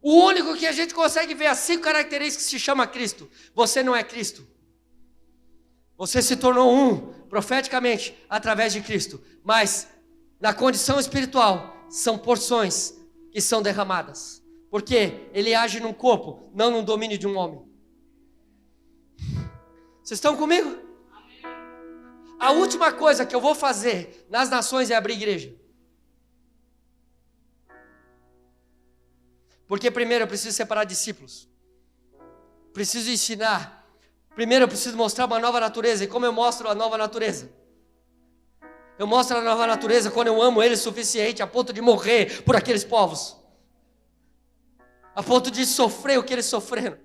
O único que a gente consegue ver as 5 características que se chama Cristo. Você não é Cristo. Você se tornou um, profeticamente, através de Cristo. Mas, na condição espiritual, são porções que são derramadas. Porque ele age num corpo, não no domínio de um homem. Vocês estão comigo? A última coisa que eu vou fazer nas nações é abrir igreja. Porque primeiro eu preciso separar discípulos. Preciso ensinar. Primeiro eu preciso mostrar uma nova natureza. E como eu mostro a nova natureza? Eu mostro a nova natureza quando eu amo eles o suficiente a ponto de morrer por aqueles povos. A ponto de sofrer o que eles sofreram.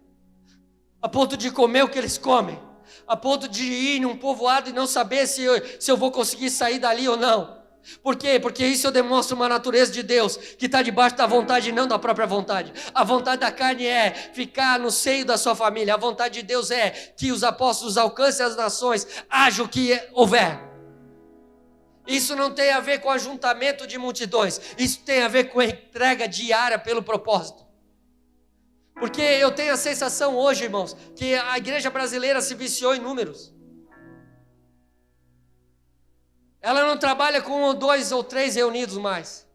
A ponto de comer o que eles comem. A ponto de ir num povoado e não saber se eu vou conseguir sair dali ou não. Por quê? Porque isso eu demonstro uma natureza de Deus que está debaixo da vontade e não da própria vontade. A vontade da carne é ficar no seio da sua família. A vontade de Deus é que os apóstolos alcancem as nações, haja o que houver. Isso não tem a ver com ajuntamento de multidões. Isso tem a ver com a entrega diária pelo propósito. Porque eu tenho a sensação hoje, irmãos, que a igreja brasileira se viciou em números. Ela não trabalha com 2 ou 3 reunidos mais.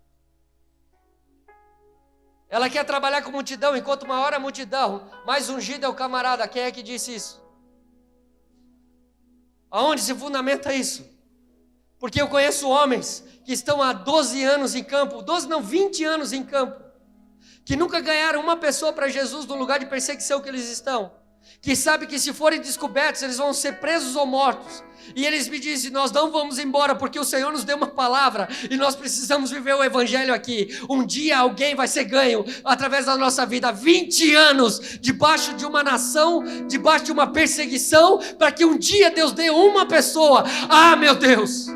Ela quer trabalhar com multidão, enquanto maior a multidão, mais ungido é o camarada. Quem é que disse isso? Aonde se fundamenta isso? Porque eu conheço homens que estão há 12 anos em campo, 12 não, 20 anos em campo, que nunca ganharam uma pessoa para Jesus no lugar de perseguição que eles estão, que sabem que se forem descobertos eles vão ser presos ou mortos, e eles me dizem, nós não vamos embora porque o Senhor nos deu uma palavra, e nós precisamos viver o evangelho aqui, um dia alguém vai ser ganho, através da nossa vida, 20 anos, debaixo de uma nação, debaixo de uma perseguição, para que um dia Deus dê uma pessoa, meu Deus,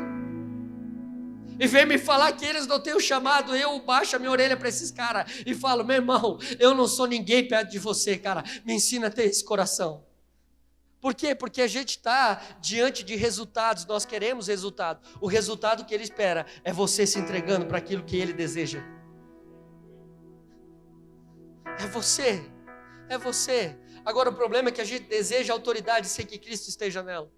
e vem me falar que eles não têm o chamado, eu baixo a minha orelha para esses caras, e falo, meu irmão, eu não sou ninguém perto de você, cara, me ensina a ter esse coração. Por quê? Porque a gente está diante de resultados, nós queremos resultado. O resultado que Ele espera é você se entregando para aquilo que Ele deseja. É você. Agora o problema é que a gente deseja autoridade sem que Cristo esteja nela.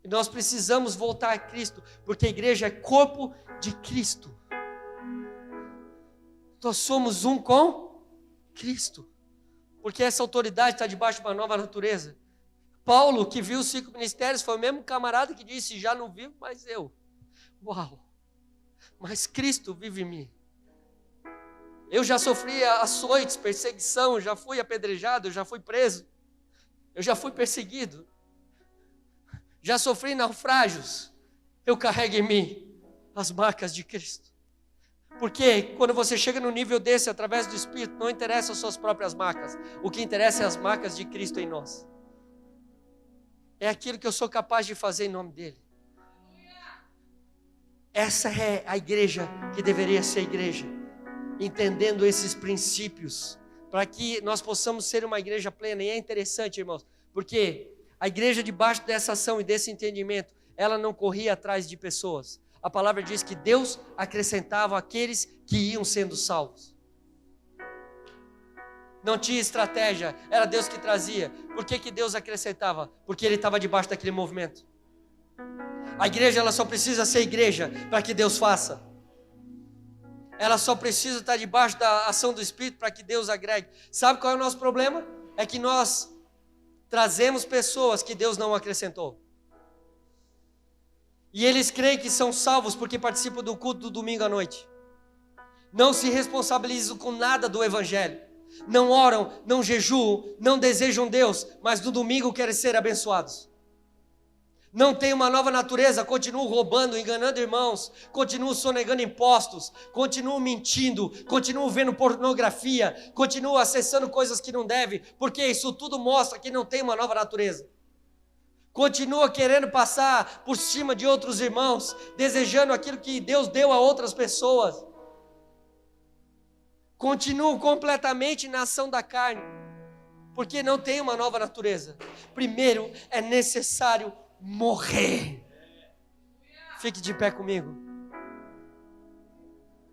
E nós precisamos voltar a Cristo, porque a igreja é corpo de Cristo. Nós somos um com Cristo. Porque essa autoridade está debaixo de uma nova natureza. Paulo, que viu os 5 ministérios, foi o mesmo camarada que disse, já não vivo mais eu. Uau! Mas Cristo vive em mim. Eu já sofri açoites, perseguição, já fui apedrejado, eu já fui preso. Eu já fui perseguido. Já sofri naufrágios. Eu carrego em mim as marcas de Cristo. Porque quando você chega no nível desse, através do Espírito, não interessa as suas próprias marcas. O que interessa é as marcas de Cristo em nós. É aquilo que eu sou capaz de fazer em nome dEle. Essa é a igreja que deveria ser igreja. Entendendo esses princípios. Para que nós possamos ser uma igreja plena. E é interessante, irmãos. Porque a igreja debaixo dessa ação e desse entendimento, ela não corria atrás de pessoas. A palavra diz que Deus acrescentava aqueles que iam sendo salvos. Não tinha estratégia, era Deus que trazia. Por que Deus acrescentava? Porque Ele estava debaixo daquele movimento. A igreja ela só precisa ser igreja para que Deus faça. Ela só precisa estar debaixo da ação do Espírito para que Deus agregue. Sabe qual é o nosso problema? É que nós trazemos pessoas que Deus não acrescentou. E eles creem que são salvos porque participam do culto do domingo à noite. Não se responsabilizam com nada do evangelho. Não oram, não jejuam, não desejam Deus, mas no domingo querem ser abençoados. Não tem uma nova natureza, continuam roubando, enganando irmãos, continuam sonegando impostos, continuam mentindo, continuam vendo pornografia, continuam acessando coisas que não devem, porque isso tudo mostra que não tem uma nova natureza. Continua querendo passar por cima de outros irmãos, desejando aquilo que Deus deu a outras pessoas. Continuam completamente na ação da carne, porque não tem uma nova natureza. Primeiro é necessário morrer. Fique de pé comigo.